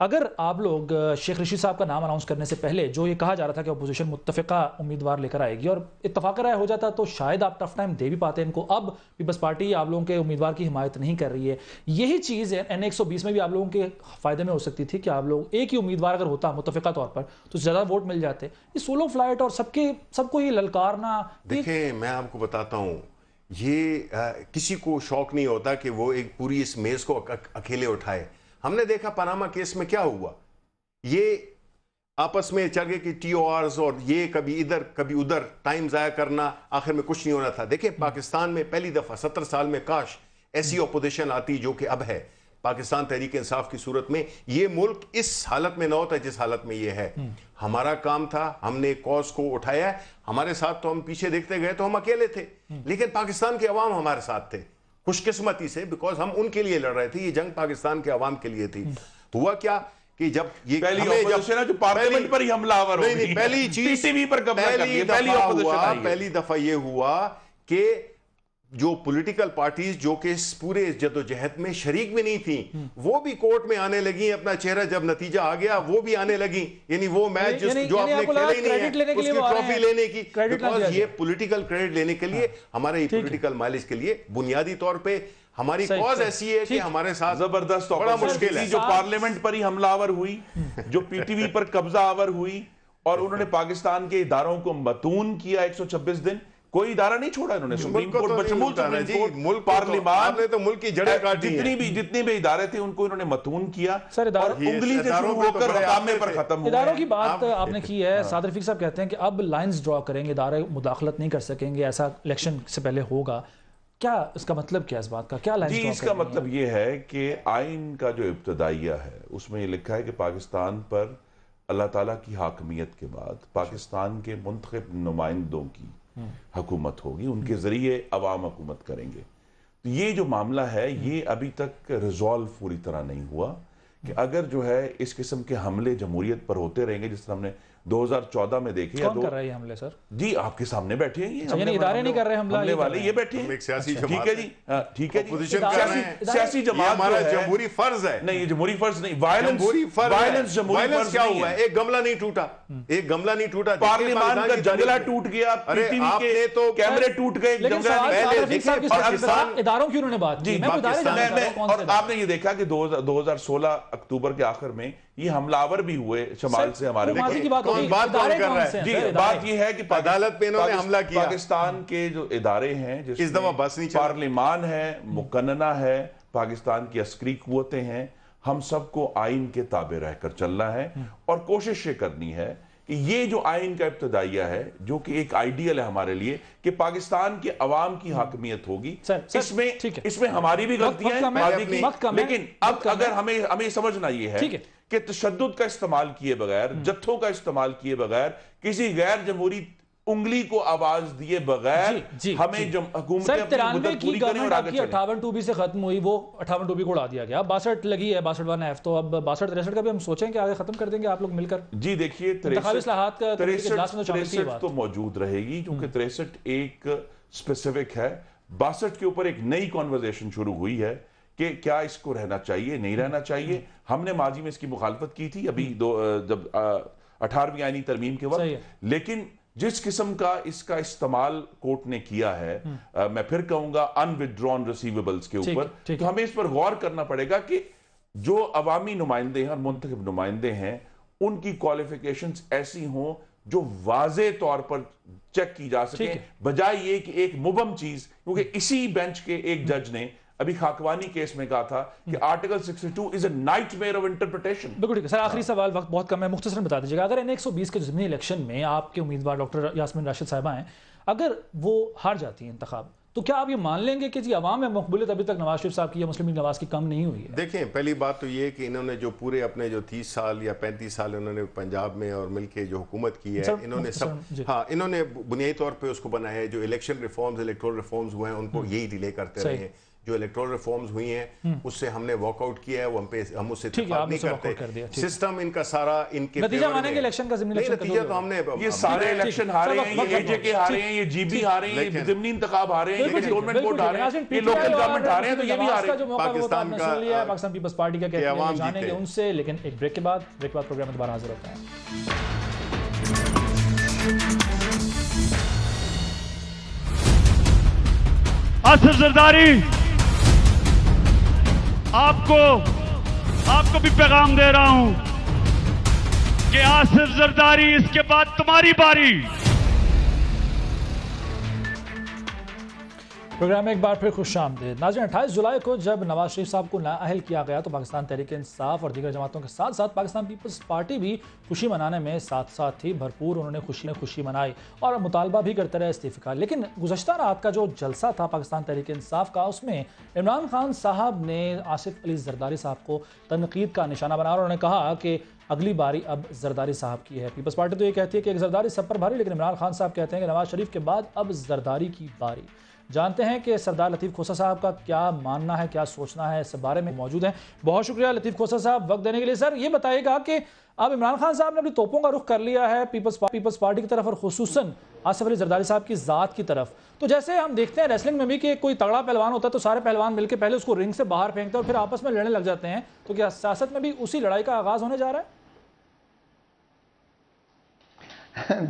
اگر آپ لوگ شیخ رشید صاحب کا نام اناؤنس کرنے سے پہلے جو یہ کہا جا رہا تھا کہ اپوزیشن متفقہ امیدوار لے کر آئے گی اور اتفاق رائے ہو جاتا تو شاید آپ ٹف ٹائم دے بھی پاتے ان کو. اب پیپلز پارٹی آپ لوگوں کے امیدوار کی حمایت نہیں کر رہی ہے. یہی چیز N120 میں بھی آپ لوگوں کے فائدے میں ہو سکتی تھی کہ آپ لوگ ایک ہی امیدوار اگر ہوتا متفقہ طور پر تو زیادہ ووٹ مل جاتے. یہ سولو فلائٹ اور سب کو یہ للکارنا. دیکھیں میں آپ کو بتاتا ہوں, یہ کسی کو شوق نہیں ہوتا کہ وہ ایک پوری اس میز کو اکیلے اٹھائے. ہم نے دیکھا پاناما کیس میں کیا ہوا, یہ آپس میں چل گئے کہ ٹی او آرز اور یہ کبھی ادھر کبھی ادھر ٹائم ضائع کرنا, آخر میں کچھ نہیں ہونا تھا. دیکھیں پاکستان میں پہلی دفعہ 70 سال میں کاش ایسی اپوزیشن آتی جو کہ اب ہے. پاکستان تحریک انصاف کی صورت میں یہ ملک اس حالت میں نہ ہوتا جس حالت میں یہ ہے. ہمارا کام تھا, ہم نے کاز کو اٹھایا, ہمارے ساتھ تو ہم پیچھے دیکھتے گئے تو ہم اکیلے تھے, لیکن پاکستان کے عوام ہمارے ساتھ تھے خوش قسمتی سے, بیکاز ہم ان کے لیے لڑ رہے تھے. یہ جنگ پاکستان کے عوام کے لیے تھی. ہوا کیا کہ جب یہ پہلی اپوزیشن ہے جو پارلیمنٹ پر ہی حملہ آور ہو گئی, پہلی چیز ٹی وی پر قبضہ کر لیا, پہلی دفعہ یہ ہوا کہ جو پولیٹیکل پارٹیز جو کہ اس پورے جد و جہد میں شریک بھی نہیں تھیں وہ بھی کورٹ میں آنے لگیں. اپنا چہرہ جب نتیجہ آ گیا وہ بھی آنے لگیں, یعنی وہ میچ جو آپ نے کھیلا ہی نہیں ہے اس کی ٹرافی لینے کی, بیکاز یہ پولیٹیکل کریڈٹ لینے کے لیے ہمارے پولیٹیکل مائلیج کے لیے بنیادی طور پہ ہماری کاز ایسی ہے کہ ہمارے ساتھ زبردست بڑا مشکل ہے. جو پارلیمنٹ پر ہی حملہ آور ہوئی, جو پی ٹی وی پر قبضہ آور ہوئی, اور انہوں نے پاکستان کے اداروں کو متون کیا 126 دن. کوئی ادارہ نہیں چھوڑا انہوں نے, سپریم کورٹ بشمول سپریم کورٹ, پارلیمان, تو ملک کی جڑیں کاٹی ہیں. جتنے بھی ادارے تھے ان کو انہوں نے متون کیا اور انگلی سے شروع ہو کر رقامے پر ختم ہوئے. اداروں کی بات آپ نے کی ہے. سعد رفیق صاحب کہتے ہیں کہ اب لائنز ڈرا کریں گے, ادارے مداخلت نہیں کر سکیں گے, ایسا الیکشن سے پہلے ہوگا. کیا اس کا مطلب کیا, اس بات کا کیا لائنز ڈرا کریں گے؟ اس کا مطلب یہ ہے کہ آئین کا جو ابتدائیہ ہے اس میں یہ لکھا ہے کہ پاکستان پر اللہ تعالیٰ کی حاکمیت کے بعد پاکستان کے منتخب نمائندوں کی حکومت ہوگی, ان کے ذریعے عوام حکومت کریں گے. تو یہ جو معاملہ ہے یہ ابھی تک ریزالو پوری طرح نہیں ہوا کہ اگر جو ہے اس قسم کے حملے جمہوریت پر ہوتے رہیں گے جس طرح ہم نے 2014 میں دیکھے. کون کر رہے ہیں حملے سر؟ جی آپ کے سامنے بیٹھے ہیں, یعنی ادارے نہیں کر رہے حملے والے, یہ بیٹھے ہیں. ایک سیاسی جماعت, ٹھیک ہے جی, ٹھیک ہے جی, سیاسی جماعت ہمارا جمہوری فرض ہے. نہیں یہ جمہوری فرض نہیں, وائلنس جمہوری فرض کیا ہوا ہے؟ ایک گملہ نہیں ٹوٹا, ایک گملہ نہیں ٹوٹا, پارلیمان کا جنگلہ ٹوٹ گیا, پی ٹی وی کے کیمرے ٹوٹ گئے, اداروں کی انہوں نے بات کی. اور آپ نے یہ دیکھا کہ 2016 اکتوبر کے آخر میں یہ حملہ آور بھی ہوئے شمال سے ہمارے. جی بات یہ ہے کہ عدالت پہ انہوں نے حملہ کیا. پاکستان کے جو ادارے ہیں اس دفعہ بس نہیں, پارلیمان ہے, مقننہ ہے, پاکستان کی عسکری قوتیں ہیں, ہم سب کو آئین کے تابع رہ کر چلنا ہے اور کوشش یہ کرنی ہے کہ یہ جو آئین کا ابتدائیہ ہے جو کہ ایک آئیڈیل ہے ہمارے لیے کہ پاکستان کے عوام کی حاکمیت ہوگی, اس میں ہماری بھی غلطیاں ہیں, لیکن اب اگر ہمیں سمجھنا یہ ہے کہ تشدد کا استعمال کیے بغیر, جتھوں کا استعمال کیے بغیر, کسی غیر جمہوری انگلی کو آواز دیے بغیر ہمیں حکومت اپنی مدت پوری کریں اور آگے چلیں. 58-2B سے ختم ہوئی, وہ 58-2B کو اڑا دیا گیا, 62 لگی ہے, 62-1F, تو اب 62-63 کا بھی ہم سوچیں کہ آگے ختم کر دیں گے آپ لوگ مل کر. جی دیکھیے 63 تو موجود رہے گی کیونکہ 63 ایک اسپیسیفک ہے. 62 کے اوپر ایک نئی کانورزیشن شروع ہوئی ہے کہ کیا اس کو رہنا چاہیے, نہیں رہنا چاہیے. ہم نے ماضی میں اس کی مخالفت کی تھی ابھی جب 18ویں آئینی ترمیم کے وقت, لیکن جس قسم کا اس کا استعمال کورٹ نے کیا ہے, میں پھر کہوں گا ان وڈران ریسیویبلز کے اوپر, تو ہمیں اس پر غور کرنا پڑے گا کہ جو عوامی نمائندے ہیں اور منتخب نمائندے ہیں ان کی کوالیفیکیشنز ایسی ہوں جو واضح طور پر چیک کی جا سکیں, بجائے یہ کہ ایک مبہم چیز, کیونکہ اسی بینچ کے ایک جج نے ابھی خاکوانی کیس میں کہا تھا کہ article 62 is a nightmare of interpretation. بالکل ٹھیک ہے سر, آخری سوال, وقت بہت کم ہے, مختصراً بتا دیجیے گا, اگر N120 کے ضمنی الیکشن میں آپ کے امیدوار ڈاکٹر یاسمین راشد صاحبہ ہیں, اگر وہ ہار جاتی ہیں انتخاب, تو کیا آپ یہ مان لیں گے کہ جی عوام میں مقبولیت ابھی تک نواز شریف صاحب کی یا مسلم لیگ نواز کی کم نہیں ہوئی ہے؟ دیکھیں پہلی بات تو یہ کہ انہوں نے جو پورے اپنے جو 30 سال یا 35 سال انہوں نے پنجاب میں اور مل کے جو حکومت کی ہے, انہوں نے انہوں نے بنیادی طور پہ اس کو بنایا ہے. جو الیکشن ریفارمز, الیکٹورل ریفارمز ہوئے ہیں ان کو یہی ڈیلے کرتے رہے ہیں. جو الیکٹرل ریفارمز ہوئی ہیں اس سے ہم نے واک آؤٹ کیا ہے, وہ ہم اس سے اتفاق نہیں کرتے. سسٹم ان کا سارا ان کے نتیجہ مانے کہ الیکشن کا ضمنی الیکشن نتیجہ تو ہم نے یہ سارے الیکشن ہارے ہیں, یہ اے جے کے ہارے ہیں, یہ جی بی ہارے ہیں, یہ ضمنی انتخاب ہارے ہیں, یہ گورنمنٹ ووٹ ہارے ہیں, یہ لوکل گورنمنٹ ہارے ہیں, تو یہ بھی ہارے ہیں. پاکستان پیپلز پارٹی کا کہتے ہیں جانیں گے ان سے, لیکن ایک بریک کے بعد پروگرام میں دوبارہ حاضر ہوتا ہے. آصف زرداری, آپ کو بھی پیغام دے رہا ہوں کہ آصف زرداری اس کے بعد تمہاری باری. پروگرام میں ایک بار پھر خوش آمدید. ناظرین, 28 جولائی کو جب نواز شریف صاحب کو نااہل کیا گیا تو پاکستان تحریک انصاف اور دیگر جماعتوں کے ساتھ ساتھ پاکستان پیپلز پارٹی بھی خوشی منانے میں ساتھ ساتھ تھی. بھرپور انہوں نے خوشی منائی اور مطالبہ بھی کرتے رہے استعفے کا. لیکن گزشتہ رات کا جو جلسہ تھا پاکستان تحریک انصاف کا, اس میں عمران خان صاحب نے آصف علی زرداری صاحب کو تنقید کا نشانہ بنایا اور انہوں نے کہا کہ اگلی باری اب زرداری صاحب کی ہے. پیپلز پارٹی تو یہ کہتی ہے کہ ایک زرداری سب پر بھاری, لیکن عمران خان صاحب کہتے ہیں کہ نواز شریف کے بعد اب زرداری کی باری. جانتے ہیں کہ سردار لطیف کھوسہ صاحب کا کیا ماننا ہے, کیا سوچنا ہے, اس بارے میں موجود ہیں. بہت شکریہ لطیف کھوسہ صاحب وقت دینے کے لیے. سر, یہ بتائیے گا کہ اب عمران خان صاحب نے اپنی توپوں کا رخ کر لیا ہے پیپلز پارٹی کی طرف اور خصوصاً آصف علی زرداری صاحب کی ذات کی طرف. تو جیسے ہم دیکھتے ہیں ریسلنگ میں بھی کہ کوئی تگڑا پہلوان ہوتا ہے تو سارے پہلوان مل کے پہلے اس کو رنگ سے باہر پھینکتے ہیں اور پھر آپس میں لڑنے لگ جاتے ہیں, تو کیا سیاست میں بھی اسی لڑائی کا آغاز ہونے جا رہا ہے؟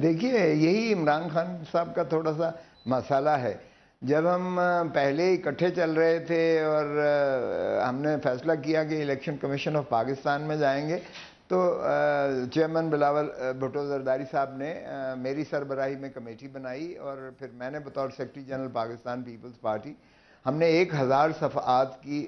دیکھیے, یہی عمران خان صاحب کا تھوڑا سا مسئلہ ہے. جب ہم پہلے اکٹھے چل رہے تھے اور ہم نے فیصلہ کیا کہ الیکشن کمیشن آف پاکستان میں جائیں گے, تو چیئرمین بلاول بھٹو زرداری صاحب نے میری سربراہی میں کمیٹی بنائی اور پھر میں نے بطور سیکرٹری جنرل پاکستان پیپلز پارٹی ہم نے 1000 صفحات کی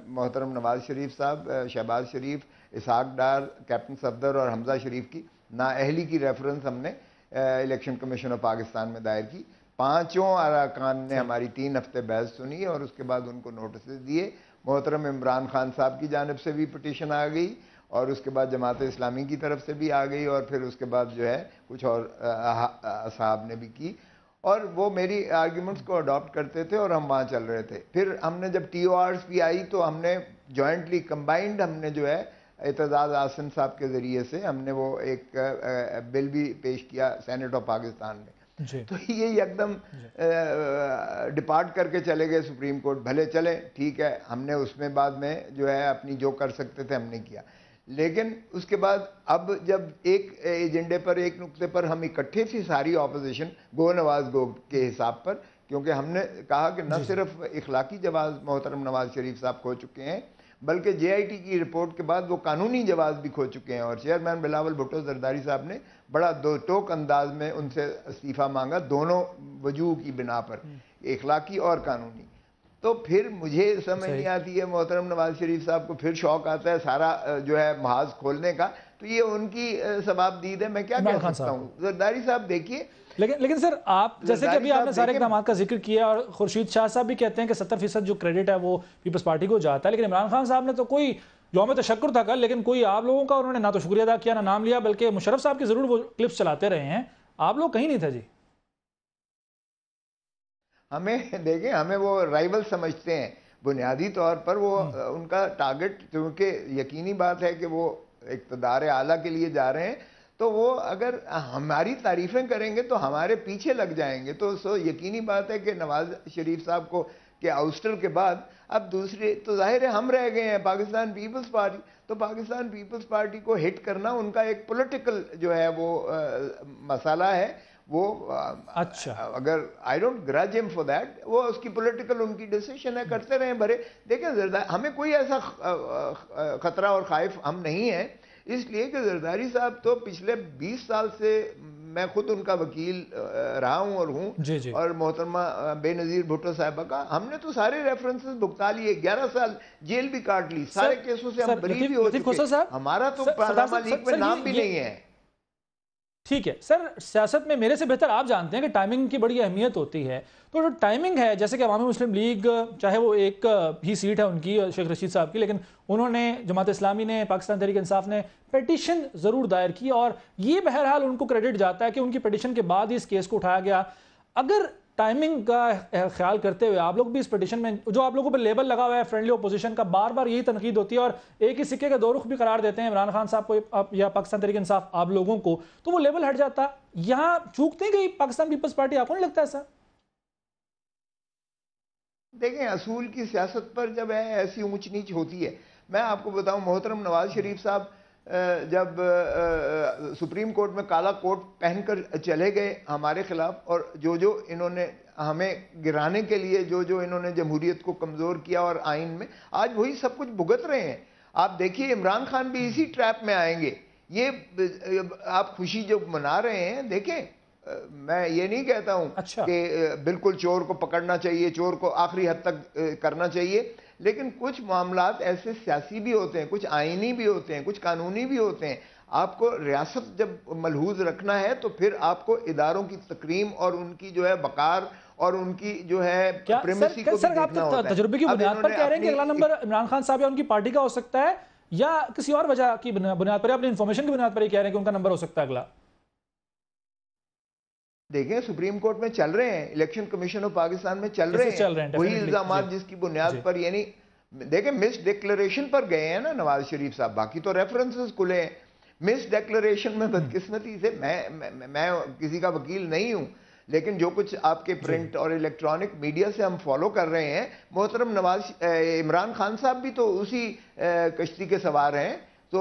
محترم نواز شریف صاحب, شہباز شریف, اسحاق ڈار, کیپٹن صفدر اور حمزہ شریف کی نااہلی کی ریفرنس ہم نے الیکشن کمیشن آف پاکستان میں دائر کی. 5 اراکان نے ہماری 3 ہفتے بحث سنی اور اس کے بعد ان کو نوٹسز دیے. محترم عمران خان صاحب کی جانب سے بھی پٹیشن آ گئی اور اس کے بعد جماعت اسلامی کی طرف سے بھی آ گئی اور پھر اس کے بعد جو ہے کچھ اور اصحاب نے بھی کی, اور وہ میری آرگیومنٹس کو اڈاپٹ کرتے تھے اور ہم وہاں چل رہے تھے. پھر ہم نے جب TORs بھی آئی تو ہم نے جوائنٹلی کمبائنڈ ہم نے جو ہے اعتزاز احسن صاحب کے ذریعے سے ہم نے وہ ایک بل بھی پیش کیا سینٹ آف پاکستان میں. تو یہ یکدم ڈپارٹ کر کے چلے گئے سپریم کورٹ. بھلے چلے, ٹھیک ہے, ہم نے اس میں بعد میں جو ہے اپنی جو کر سکتے تھے ہم نے کیا. لیکن اس کے بعد اب جب ایک ایجنڈے پر, ایک نقطے پر ہم اکٹھے تھی ساری اپوزیشن گو نواز گو کے حساب پر, کیونکہ ہم نے کہا کہ نہ صرف اخلاقی جواز محترم نواز شریف صاحب کھو چکے ہیں بلکہ JIT کی رپورٹ کے بعد وہ قانونی جواز بھی کھو چکے ہیں. اور چیئرمین بلاول بھٹو زرداری صاحب نے بڑا دو ٹوک انداز میں ان سے استعفیٰ مانگا دونوں وجوہ کی بنا پر, اخلاقی اور قانونی. تو پھر مجھے سمجھ نہیں آتی ہے, محترم نواز شریف صاحب کو پھر شوق آتا ہے سارا جو ہے محاذ کھولنے کا, تو یہ ان کی ثواب دید ہے, میں کیا کہہ سکتا ہوں. زرداری صاحب دیکھیے, لیکن سر آپ جیسے کہ ابھی آپ نے سارے اقدامات کا ذکر کیا اور خورشید شاہ صاحب بھی کہتے ہیں کہ 70% جو کریڈٹ ہے وہ پیپلز پارٹی کو جاتا ہے, لیکن عمران خان صاحب نے تو کوئی یوم تشکر تھا کل, لیکن کوئی آپ لوگوں کا انہوں نے نہ تو شکریہ ادا کیا نہ نام لیا, بلکہ مشرف صاحب کی ضرور وہ کلپس چلاتے رہے ہیں, آپ لوگ کہیں نہیں تھے. جی ہمیں دیکھیں, ہمیں وہ رائیول سمجھتے ہیں بنیادی طور پر, وہ ان کا ٹارگٹ, کیونکہ یقینی بات ہے کہ وہ اقتدار اعلیٰ کے لیے جا رہے ہیں, تو وہ اگر ہماری تعریفیں کریں گے تو ہمارے پیچھے لگ جائیں گے. تو یقینی بات ہے کہ نواز شریف صاحب کو کہ آؤسٹر کے بعد اب دوسرے تو ظاہر ہے ہم رہ گئے ہیں پاکستان پیپلز پارٹی. تو پاکستان پیپلز پارٹی کو ہٹ کرنا ان کا ایک پولیٹیکل جو ہے وہ مسئلہ ہے. وہ اچھا, اگر آئی ڈونٹ گرج ہم فار دیٹ, وہ اس کی پولیٹیکل ان کی ڈیسیشن ہے, کرتے رہیں بھرے. دیکھیں ہمیں کوئی ایسا خطرہ اور خائف ہم نہیں ہیں, اس لیے کہ زرداری صاحب تو پچھلے 20 سال سے میں خود ان کا وکیل رہا ہوں اور ہوں, اور محترمہ بے نظیر بھٹو صاحبہ کا ہم نے تو سارے ریفرنسز بھگتا لیے, 11 سال جیل بھی کاٹ لی, سارے کیسوں سے ہم بری بھی ہو چکے. ہمارا تو پارلیمان لیگ میں نام بھی نہیں ہے. ٹھیک ہے سر, سیاست میں میرے سے بہتر آپ جانتے ہیں کہ ٹائمنگ کی بڑی اہمیت ہوتی ہے. تو جو ٹائمنگ ہے, جیسے کہ عوامی مسلم لیگ, چاہے وہ ایک ہی سیٹ ہے ان کی شیخ رشید صاحب کی, لیکن انہوں نے, جماعت اسلامی نے, پاکستان تحریک انصاف نے پیٹیشن ضرور دائر کی اور یہ بہرحال ان کو کریڈٹ جاتا ہے کہ ان کی پیٹیشن کے بعد ہی اس کیس کو اٹھایا گیا. اگر ٹائمنگ کا خیال کرتے ہوئے آپ لوگ بھی اس پٹیشن میں جو آپ لوگوں پہ لیبل لگا ہوا ہے فرینڈلی اپوزیشن کا، بار بار یہی تنقید ہوتی ہے اور ایک ہی سکے کے دو رخ بھی قرار دیتے ہیں عمران خان صاحب کو یا پاکستان تحریک انصاف آپ لوگوں کو، تو وہ لیبل ہٹ جاتا، یہاں چوکتے ہیں کہ پاکستان پیپلز پارٹی آپ کو نہیں لگتا ایسا؟ دیکھیں اصول کی سیاست پر جب ایسی اونچ نیچ ہوتی ہے، میں آپ کو بتاؤں محترم نواز شریف صاحب جب سپریم کورٹ میں کالا کوٹ پہن کر چلے گئے ہمارے خلاف، اور جو انہوں نے ہمیں گرانے کے لیے جو انہوں نے جمہوریت کو کمزور کیا اور آئین میں، آج وہی سب کچھ بھگت رہے ہیں۔ آپ دیکھیے عمران خان بھی اسی ٹریپ میں آئیں گے۔ یہ آپ خوشی جو منا رہے ہیں، دیکھیں میں یہ نہیں کہتا ہوں کہ بالکل چور کو پکڑنا چاہیے، چور کو آخری حد تک کرنا چاہیے، لیکن کچھ معاملات ایسے سیاسی بھی ہوتے ہیں، کچھ آئینی بھی ہوتے ہیں، کچھ قانونی بھی ہوتے ہیں۔ آپ کو ریاست جب ملحوظ رکھنا ہے تو پھر آپ کو اداروں کی تکریم اور ان کی جو ہے وقار اور ان کی جو ہے پریمیسی کو بھی دیکھنا ہوتا ہے۔ تجربے کی بنیاد پر کہہ رہے ہیں کہ اگلا نمبر عمران خان صاحب یا ان کی پارٹی کا ہو سکتا ہے، یا کسی اور وجہ کی بنیاد پر، اپنی انفارمیشن کی بنیاد پر ہی کہہ رہے ہیں کہ ان کا نمبر ہو سکتا ہے اگلا؟ دیکھیں سپریم کورٹ میں چل رہے ہیں، الیکشن کمیشن آف پاکستان میں چل رہے ہیں وہی الزامات جس کی بنیاد پر، یعنی دیکھیں مس ڈیکلریشن پر گئے ہیں نا نواز شریف صاحب، باقی تو ریفرنسز کھلے ہیں۔ مس ڈیکلریشن میں بدقسمتی سے میں کسی کا وکیل نہیں ہوں، لیکن جو کچھ آپ کے پرنٹ اور الیکٹرانک میڈیا سے ہم فالو کر رہے ہیں، محترم عمران خان صاحب بھی تو اسی کشتی کے سوار ہیں۔ تو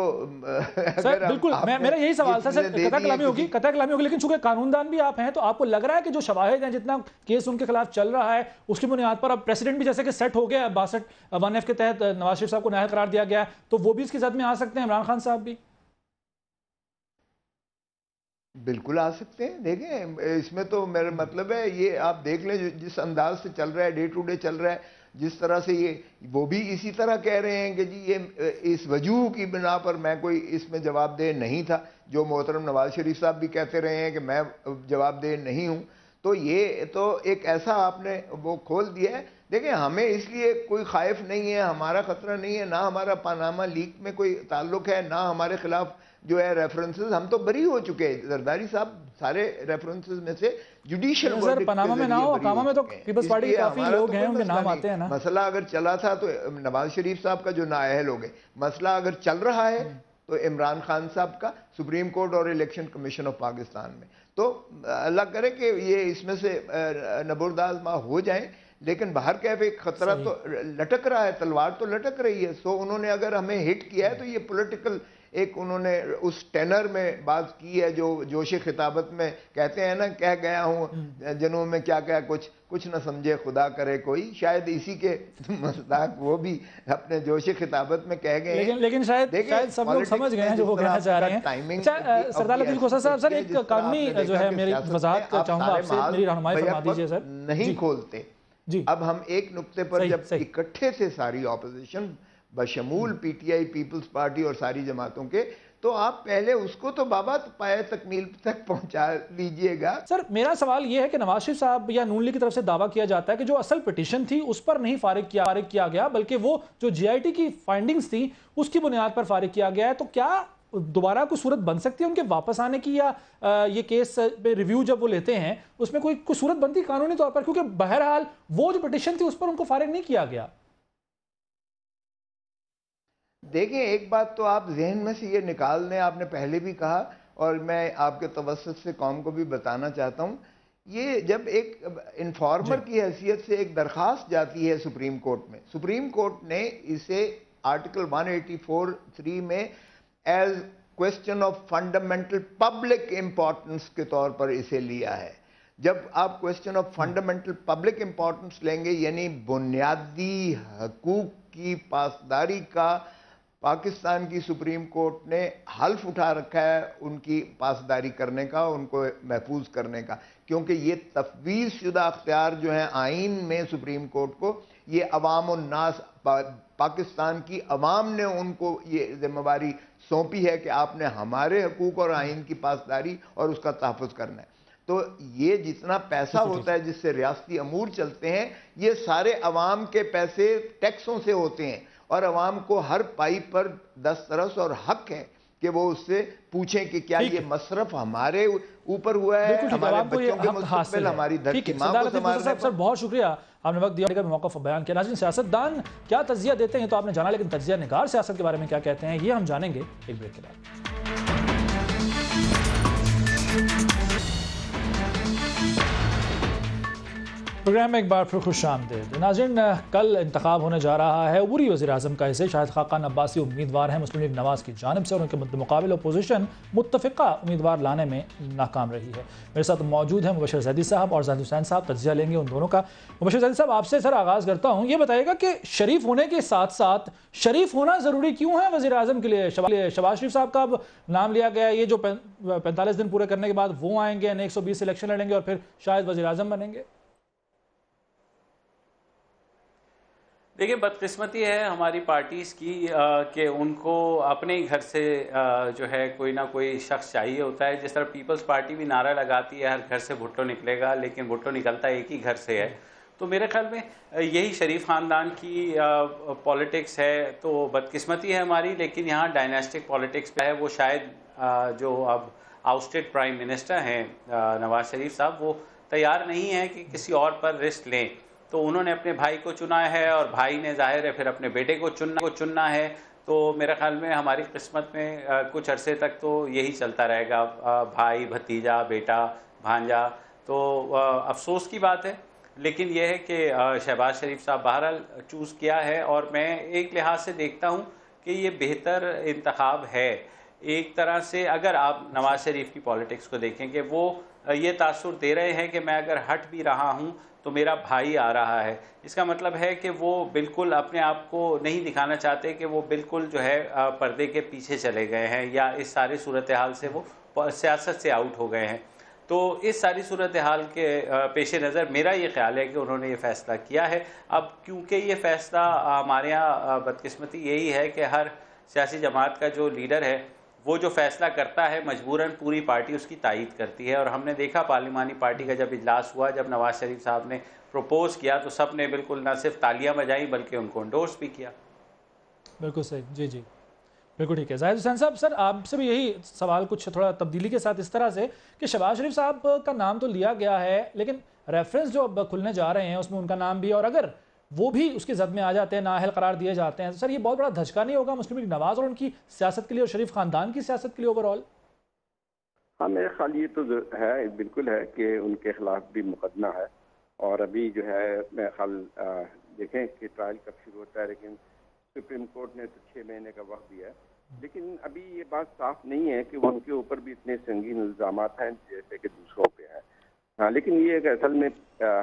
سر بالکل میرا یہی سوال تھا، سر قطع کلامی ہوگی لیکن چونکہ قانون دان بھی آپ ہیں تو آپ کو لگ رہا ہے کہ جو شواہد ہیں، جتنا کیس ان کے خلاف چل رہا ہے، اس کی بنیاد پر اب پریسیڈنٹ بھی جیسے کہ سیٹ ہو گیا 62(1)(f) کے تحت نواز شریف صاحب کو نااہل قرار دیا گیا ہے، تو وہ بھی اس کی زد میں آ سکتے ہیں عمران خان صاحب بھی؟ بالکل آ سکتے ہیں۔ دیکھیں اس میں تو میرا مطلب ہے، یہ آپ دیکھ لیں جس انداز سے چل رہا ہے، ڈے ٹو ڈے چل رہا ہے، جس طرح سے وہ بھی اسی طرح کہہ رہے ہیں کہ جی یہ اس وجوہ کی بنا پر میں کوئی اس میں جواب دہ نہیں تھا، جو محترم نواز شریف صاحب بھی کہتے رہے ہیں کہ میں جواب دہ نہیں ہوں۔ تو یہ تو ایک ایسا آپ نے وہ کھول دیا ہے۔ دیکھیں ہمیں اس لیے کوئی خائف نہیں ہے، ہمارا خطرہ نہیں ہے، نہ ہمارا پاناما لیک میں کوئی تعلق ہے، نہ ہمارے خلاف جو ہے ریفرنسز، ہم تو بری ہو چکے ہیں۔ زرداری صاحب سارے ریفرنسز میں سے جوڈیشل سر پاناما میں نہ ہو، اقامہ میں تو پیپلز پارٹی کے کافی لوگ ہیں، ان کے نام آتے ہیں نا۔ مسئلہ اگر چلا تھا تو نواز شریف صاحب کا جو نااہل ہو گئے، مسئلہ اگر چل رہا ہے تو عمران خان صاحب کا سپریم کورٹ اور الیکشن کمیشن آف پاکستان میں، تو اللہ کرے کہ یہ اس میں سے نبردآزما ہو جائیں، لیکن باہر کیف ایک خطرہ تو لٹک رہا ہے، تلوار تو لٹک رہی ہے۔ سو انہوں نے اگر ہمیں ہٹ کیا ہے تو یہ پولیٹیکل ایک انہوں نے اس ٹینر میں بات کی ہے جو جوش خطابت میں کہتے ہیں نا، کہہ گیا ہوں جنوں میں کیا کیا کچھ نہ سمجھے خدا کرے کوئی، شاید اسی کے مصداق وہ بھی اپنے جوش خطابت میں کہہ گئے ہیں، لیکن شاید سب لوگ سمجھ گئے ہیں جو وہ کہنا چاہ رہے ہیں۔ سردار لطیف کھوسہ صاحب، سر ایک قانونی جو ہے میری وضاحت چاہوں گا آپ سے، میری رہنمائی فرما دیجیے سر۔ نہیں کھولتے۔ اب ہم ایک نقطے پر جب اکٹھے تھے ساری اپوزیشن بشمول P T I, Peoples Party اور ساری جماعتوں کے، تو آپ پہلے اس کو تو بابا پائے تکمیل تک پہنچا لیجئے گا۔ سر میرا سوال یہ ہے کہ نواز شریف صاحب یا نون لیگ کی طرف سے دعویٰ کیا جاتا ہے کہ جو اصل پٹیشن تھی اس پر نہیں فارغ کیا گیا، بلکہ وہ جو جی آئی ٹی کی فائنڈنگز تھی اس کی بنیاد پر فارغ کیا گیا ہے، تو کیا دوبارہ کوئی صورت بن سکتی ہے ان کے واپس آنے کی، یا یہ کیس پہ ریویو جب وہ لیتے ہیں اس میں کوئی صورت بنتی قانونی طور پر؟ کیونکہ بہرحال وہ جو پٹیشن تھی اس پر ان کو فارغ نہیں کیا گیا۔ دیکھیں ایک بات تو آپ ذہن میں سے یہ نکال دیں، آپ نے پہلے بھی کہا اور میں آپ کے توسط سے قوم کو بھی بتانا چاہتا ہوں، یہ جب ایک انفارمر کی حیثیت سے ایک درخواست جاتی ہے سپریم کورٹ میں، سپریم کورٹ نے اسے آرٹیکل 184(3) میں as question of fundamental public importance کے طور پر اسے لیا ہے۔ جب آپ question of fundamental public importance لیں گے، یعنی بنیادی حقوق کی پاسداری کا پاکستان کی سپریم کورٹ نے حلف اٹھا رکھا ہے ان کی پاسداری کرنے کا، ان کو محفوظ کرنے کا، کیونکہ یہ تفویض شدہ اختیار جو ہیں آئین میں سپریم کورٹ کو، یہ عوام الناس پاکستان کی عوام نے ان کو یہ ذمہ داری سونپی ہے کہ آپ نے ہمارے حقوق اور آئین کی پاسداری اور اس کا تحفظ کرنا ہے۔ تو یہ جتنا پیسہ ہوتا ہے جس سے ریاستی امور چلتے ہیں، یہ سارے عوام کے پیسے ٹیکسوں سے ہوتے ہیں، اور عوام کو ہر پائی پر دسترس اور حق ہے کہ وہ اس سے پوچھیں کہ کیا یہ مصرف ہمارے اوپر ہوا ہے, ہمارے بچوں کے مستقبل, ہماری دھرتی ماں کو سنبھالنے پر. سر بہت شکریہ, آپ نے وقت دیا, موقع پر بیان کیا. ناظرین, سیاستدان کیا تجزیہ دیتے ہیں تو آپ نے جانا, لیکن تجزیہ نگار سیاست کے بارے میں کیا کہتے ہیں یہ ہم جانیں گے ایک بریک کے بعد. پروگرام میں ایک بار پھر خوش آمدید. ناظرین, کل انتخاب ہونے جا رہا ہے عبوری وزیر اعظم کا. اسے شاہد خاقان عباسی امیدوار ہیں مسلم لیگ نواز کی جانب سے, اور ان کے مقابل اپوزیشن متفقہ امیدوار لانے میں ناکام رہی ہے. میرے ساتھ موجود ہیں مبشر زیدی صاحب اور زاہد حسین صاحب. تجزیہ لیں گے ان دونوں کا. مبشر زیدی صاحب, آپ سے سر آغاز کرتا ہوں, یہ بتائیے گا کہ شریف ہونے کے ساتھ ساتھ شریف ہونا ضروری کیوں ہے وزیر اعظم کے لیے؟ شہباز شریف صاحب کا اب نام لیا گیا ہے, یہ جو 45 دن پورے کرنے کے بعد وہ آئیں گے, 120 الیکشن لڑیں گے اور پھر شاید وزیر اعظم بنیں گے. دیکھیں, بدقسمتی ہے ہماری پارٹیز کی کہ ان کو اپنے ہی گھر سے جو ہے کوئی نہ کوئی شخص چاہیے ہوتا ہے. جس طرح پیپلز پارٹی بھی نعرہ لگاتی ہے ہر گھر سے بھٹو نکلے گا, لیکن بھٹو نکلتا ایک ہی گھر سے ہے. تو میرے خیال میں یہی شریف خاندان کی پولیٹکس ہے. تو بدقسمتی ہے ہماری, لیکن یہاں ڈائناسٹک پولیٹکس پہ ہے. وہ شاید جو اب آؤسٹڈ پرائم منسٹر ہیں نواز شریف صاحب, وہ تیار نہیں ہیں کہ کسی اور پر رسک لیں. تو انہوں نے اپنے بھائی کو چنا ہے, اور بھائی نے ظاہر ہے پھر اپنے بیٹے کو چننا ہے. تو میرے خیال میں ہماری قسمت میں کچھ عرصے تک تو یہی چلتا رہے گا, بھائی بھتیجا بیٹا بھانجا. تو افسوس کی بات ہے, لیکن یہ ہے کہ شہباز شریف صاحب بہرحال چوز کیا ہے, اور میں ایک لحاظ سے دیکھتا ہوں کہ یہ بہتر انتخاب ہے. ایک طرح سے اگر آپ نواز شریف کی پولیٹکس کو دیکھیں کہ وہ یہ تاثر دے رہے ہیں کہ میں اگر ہٹ بھی رہا ہوں تو میرا بھائی آ رہا ہے. اس کا مطلب ہے کہ وہ بالکل اپنے آپ کو نہیں دکھانا چاہتے کہ وہ بالکل جو ہے پردے کے پیچھے چلے گئے ہیں, یا اس ساری صورتحال سے وہ سیاست سے آؤٹ ہو گئے ہیں. تو اس ساری صورتحال کے پیش نظر میرا یہ خیال ہے کہ انہوں نے یہ فیصلہ کیا ہے. اب کیونکہ یہ فیصلہ ہمارے یہاں بدقسمتی یہی ہے کہ ہر سیاسی جماعت کا جو لیڈر ہے وہ جو فیصلہ کرتا ہے مجبوراً پوری پارٹی اس کی تائید کرتی ہے. اور ہم نے دیکھا پارلیمانی پارٹی کا جب اجلاس ہوا, جب نواز شریف صاحب نے پروپوز کیا تو سب نے بالکل نہ صرف تالیاں بجائیں بلکہ ان کو انڈورس بھی کیا. بالکل صحیح, جی جی بالکل ٹھیک ہے. زاہد حسین صاحب, سر آپ سے بھی یہی سوال کچھ تھوڑا تبدیلی کے ساتھ اس طرح سے کہ شہباز شریف صاحب کا نام تو لیا گیا ہے, لیکن ریفرنس جو اب کھلنے جا رہے ہیں اس میں ان کا نام بھی, اور اگر وہ بھی اس کی زد میں آ جاتے ہیں, نااہل قرار دیے جاتے ہیں, تو سر یہ بہت بڑا دھچکا نہیں ہوگا مسلم لیگ نواز اور ان کی سیاست کے لیے اور شریف خاندان کی سیاست کے لیے اوور آل؟ ہاں, میرے خیال یہ تو ہے, بالکل ہے کہ ان کے خلاف بھی مقدمہ ہے, اور ابھی جو ہے میرے خیال دیکھیں کہ ٹرائل کب شروع ہوتا ہے, لیکن سپریم کورٹ نے تو 6 مہینے کا وقت دیا ہے. لیکن ابھی یہ بات صاف نہیں ہے کہ ان کے اوپر بھی اتنے سنگین الزامات ہیں جیسے کہ دوسروں پہ ہیں. ہاں, لیکن یہ کہ اصل میں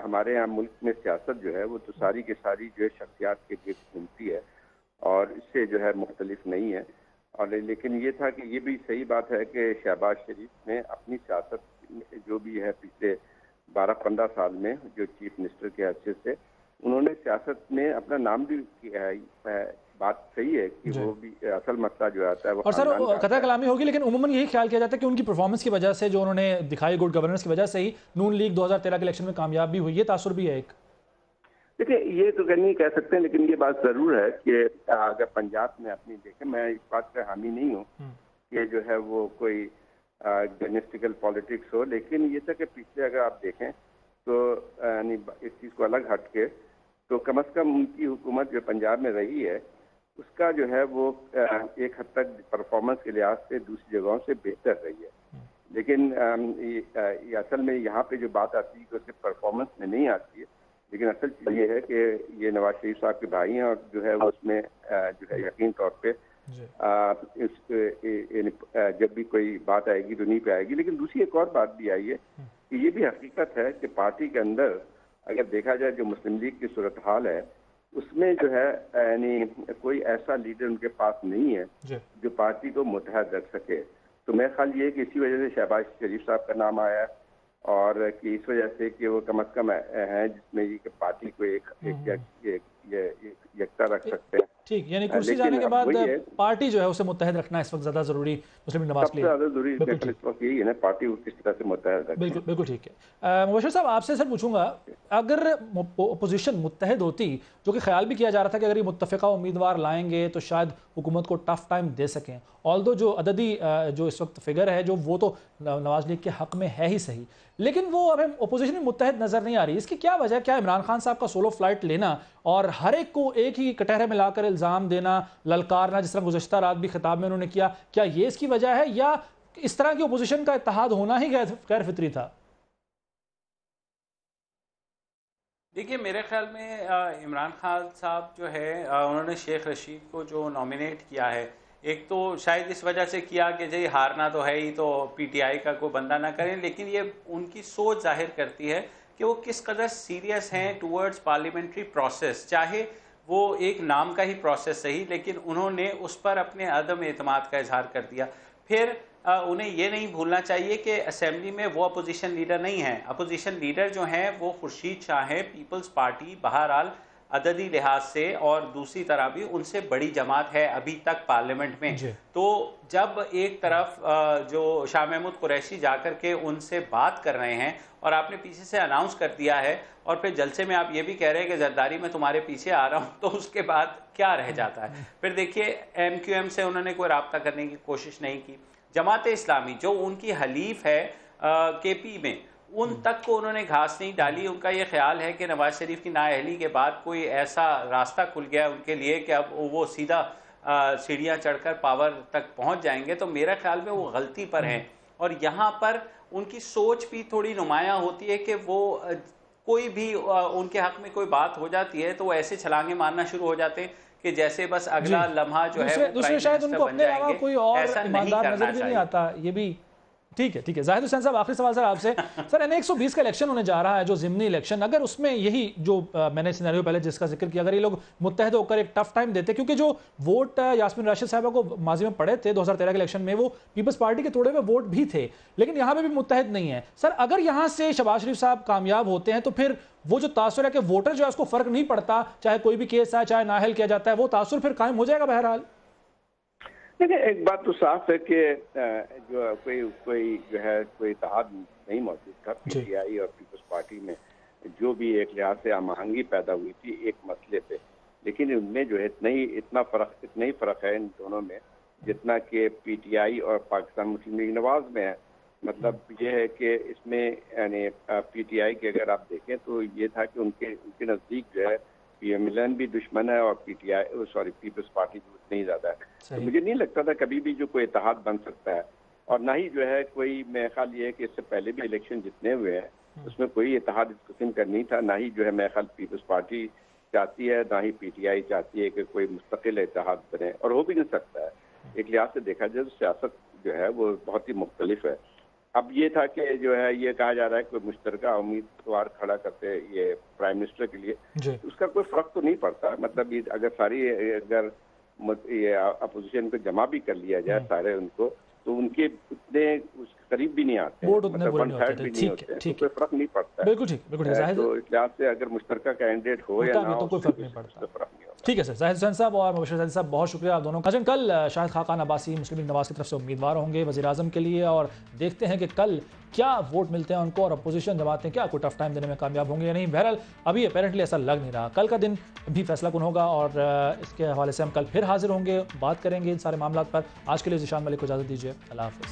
ہمارے یہاں ملک میں سیاست جو ہے وہ تو ساری کی ساری جو ہے شخصیات کے گرد گھومتی ہے, اور اس سے جو ہے مختلف نہیں ہے. اور لیکن یہ تھا کہ یہ بھی صحیح بات ہے کہ شہباز شریف نے اپنی سیاست جو بھی ہے پچھلے 12-15 سال میں جو چیف منسٹر کے حیثیت سے انہوں نے سیاست میں اپنا نام بھی کیا ہے. بات صحیح ہے کہ وہ بھی اصل مسئلہ جو آتا ہے وہ, اور سر قطع کلامی ہوگی, لیکن عموماً یہی خیال کیا جاتا ہے کہ ان کی پرفارمنس کی وجہ سے جو انہوں نے دکھائی گڈ گورننس کی وجہ سے ہی نون لیگ 2013 کے الیکشن میں کامیاب بھی ہوئی. یہ تاثر بھی ہے ایک. دیکھیں, یہ تو نہیں کہہ سکتے, لیکن یہ بات ضرور ہے کہ اگر پنجاب میں اپنی دیکھیں, میں اس بات کا حامی نہیں ہوں کہ جو ہے وہ کوئی ڈائناسٹیکل پالیٹکس ہو, لیکن یہ تھا کہ پچھلے اگر آپ دیکھیں تو یعنی اس چیز کو الگ ہٹ کے تو کم از کم ان کی حکومت جو پنجاب میں رہی ہے اس کا جو ہے وہ ایک حد تک پرفارمنس کے لحاظ سے دوسری جگہوں سے بہتر رہی ہے. لیکن یہ اصل میں یہاں پہ جو بات آتی ہے کہ اس کے پرفارمنس میں نہیں آتی ہے, لیکن اصل چیز یہ ہے کہ یہ نواز شریف صاحب کے بھائی ہیں, اور جو ہے وہ اس میں جو ہے یقین طور پہ جب بھی کوئی بات آئے گی تو نہیں پہ آئے گی. لیکن دوسری ایک اور بات بھی آئی ہے کہ یہ بھی حقیقت ہے کہ پارٹی کے اندر اگر دیکھا جائے جو مسلم لیگ کی صورتحال ہے اس میں جو ہے یعنی کوئی ایسا لیڈر ان کے پاس نہیں ہے جو پارٹی کو متحد رکھ سکے. تو میرا خیال یہ ہے کہ اسی وجہ سے شہباز شریف صاحب کا نام آیا ہے, اور کہ اس وجہ سے کہ وہ کم از کم ہیں جس میں یہ کہ پارٹی کو ایک یکتا رکھ سکتے ہیں. ٹھیک, یعنی کرسی جانے کے بعد پارٹی جو ہے اسے متحد رکھنا اس وقت زیادہ ضروری مسلم لیگ نواز کے لیے. سب سے زیادہ ضروری اس وقت یہی ہے نا, پارٹی کو کس طرح سے متحد رکھنا. بالکل ٹھیک ہے. مبشر صاحب, آپ سے سر پوچھوں گا, اگر اپوزیشن متحد ہوتی، جو کہ خیال بھی کیا جا رہا تھا کہ اگر یہ متفقہ امیدوار لائیں گے تو شاید حکومت کو ٹف ٹائم دے سکیں، آلدو جو عددی جو اس وقت فگر ہے جو وہ تو نواز لیگ کے حق میں ہے ہی صحیح، لیکن وہ ہمیں اپوزیشن متحد نظر نہیں آ رہی. اس کی کیا وجہ ہے؟ کیا عمران خان صاحب کا سولو فلائٹ لینا اور ہر ایک کو ایک ہی کٹہرے میں لا کر الزام دینا، للکارنا، جس طرح گزشتہ رات بھی خطاب میں انہوں نے کیا، کیا یہ اس کی وجہ ہے یا اس طرح کی اپوزیشن کا اتحاد ہونا ہی غیر فطری تھا؟ دیکھیے میرے خیال میں عمران خان صاحب جو ہے انہوں نے شیخ رشید کو جو نامینیٹ کیا ہے، ایک تو شاید اس وجہ سے کیا کہ جی ہارنا تو ہے ہی تو پی ٹی آئی کا کوئی بندہ نہ کریں، لیکن یہ ان کی سوچ ظاہر کرتی ہے کہ وہ کس قدر سیریس ہیں ٹورڈز پارلیمنٹری پروسیس، چاہے وہ ایک نام کا ہی پروسیس صحیح، لیکن انہوں نے اس پر اپنے عدم اعتماد کا اظہار کر دیا. پھر انہیں یہ نہیں بھولنا چاہیے کہ اسمبلی میں وہ اپوزیشن لیڈر نہیں ہیں، اپوزیشن لیڈر جو ہیں وہ خورشید شاہ ہیں، پیپلز پارٹی بہرحال عددی لحاظ سے اور دوسری طرح بھی ان سے بڑی جماعت ہے ابھی تک پارلیمنٹ میں. تو جب ایک طرف جو شاہ محمود قریشی جا کر کے ان سے بات کر رہے ہیں اور آپ نے پیچھے سے اناؤنس کر دیا ہے اور پھر جلسے میں آپ یہ بھی کہہ رہے ہیں کہ زرداری میں تمہارے پیچھے آ رہا ہوں، تو اس کے بعد کیا رہ جاتا ہے؟ پھر دیکھیے ایم کیو ایم سے انہوں نے کوئی رابطہ کرنے کی کوشش نہیں کی، جماعت اسلامی جو ان کی حلیف ہے کے پی میں، ان تک کو انہوں نے گھاس نہیں ڈالی. ان کا یہ خیال ہے کہ نواز شریف کی نااہلی کے بعد کوئی ایسا راستہ کھل گیا ان کے لیے کہ اب وہ سیدھا سیڑھیاں چڑھ کر پاور تک پہنچ جائیں گے. تو میرے خیال میں وہ غلطی پر ہیں اور یہاں پر ان کی سوچ بھی تھوڑی نمایاں ہوتی ہے کہ وہ کوئی بھی ان کے حق میں کوئی بات ہو جاتی ہے تو وہ ایسے چھلانگیں مارنا شروع ہو جاتے ہیں کہ جیسے بس اگلا لمحہ جو ہے دوسرے شاید ان کو اپنے علاوہ کوئی اور ایماندار نظر بھی نہیں آتا. یہ بھی ٹھیک ہے. زاہد حسین صاحب آخری سوال سر آپ سے. سر N120 کا الیکشن ہونے جا رہا ہے جو ضمنی الیکشن، اگر اس میں یہی جو میں نے سینیریو پہلے جس کا ذکر کیا، اگر یہ لوگ متحد ہو کر ایک ٹف ٹائم دیتے، کیونکہ جو ووٹ یاسمین راشد صاحبہ کو ماضی میں پڑے تھے 2013 کے الیکشن میں وہ پیپلز پارٹی کے توڑے ہوئے ووٹ بھی تھے، لیکن یہاں پہ بھی متحد نہیں ہے. سر اگر یہاں سے شہباز شریف صاحب کامیاب ہوتے ہیں تو پھر وہ جو تاثر ہے کہ ووٹر جو ہے اس کو فرق نہیں پڑتا، چاہے کوئی بھی کیس ہے چاہے نااہل کیا جاتا ہے، وہ تاثر پھر قائم ہو جائے گا بہرحال؟ دیکھیں ایک بات تو صاف ہے کہ جو کوئی جو ہے کوئی اتحاد نہیں موجود تھا پی ٹی آئی اور پیپلز پارٹی میں، جو بھی ایک لحاظ سے ہم آہنگی پیدا ہوئی تھی ایک مسئلے پہ، لیکن ان میں جو ہے اتنا ہی فرق ہے ان دونوں میں جتنا کہ پی ٹی آئی اور پاکستان مسلم لیگ نواز میں ہے. مطلب یہ ہے کہ اس میں یعنی پی ٹی آئی کے اگر آپ دیکھیں تو یہ تھا کہ ان کے نزدیک جو ہے پی ایم ایل این بھی دشمن ہے اور پیپلز پارٹی بھی اتنی ہی زیادہ ہے. تو مجھے نہیں لگتا تھا کبھی بھی جو کوئی اتحاد بن سکتا ہے، اور نہ ہی جو ہے کوئی، میرا خیال یہ ہے کہ اس سے پہلے بھی الیکشن جتنے ہوئے ہیں اس میں کوئی اتحاد اس قسم کا نہیں تھا، نہ ہی جو ہے میرا خیال پیپلز پارٹی چاہتی ہے، نہ ہی پی ٹی آئی چاہتی ہے کہ کوئی مستقل اتحاد بنے، اور ہو بھی نہیں سکتا ہے. ایک لحاظ سے دیکھا جائے تو سیاست جو ہے وہ بہت ہی مختلف ہے. اب یہ تھا کہ جو ہے یہ کہا جا رہا ہے کہ مشترکہ امیدوار کھڑا کرتے یہ پرائم منسٹر کے لیے، اس کا کوئی فرق تو نہیں پڑتا. مطلب اگر یہ اپوزیشن کو جمع بھی کر لیا جائے سارے ان کو، تو ان کے اتنے قریب بھی نہیں آتے، مطلب ون تھرڈ بھی نہیں ہوتے، تو کوئی فرق نہیں پڑتا. بالکل ٹھیک، بالکل ٹھیک. تو اس لحاظ سے اگر مشترکہ کینڈیڈیٹ ہو یا نہ ہو تو کوئی فرق نہیں پڑتا. ٹھیک ہے سر. زاہد حسین صاحب اور مبشر حسین صاحب بہت شکریہ آپ دونوں کا. کل شاہد خاقان عباسی مسلم لیگ نواز کی طرف سے امیدوار ہوں گے وزیر اعظم کے لیے، اور دیکھتے ہیں کہ کل کیا ووٹ ملتے ہیں ان کو اور اپوزیشن جماعتیں کیا کوئی ٹف ٹائم دینے میں کامیاب ہوں گے یا نہیں. بہرحال ابھی اپیرنٹلی ایسا لگ نہیں رہا. کل کا دن بھی فیصلہ کن ہوگا اور اس کے حوالے سے ہم کل پھر حاضر ہوں گے، بات کریں گے ان سارے معاملات پر. آج کے لیے ذیشان ملک کو اجازت دیجیے. اللہ حافظ.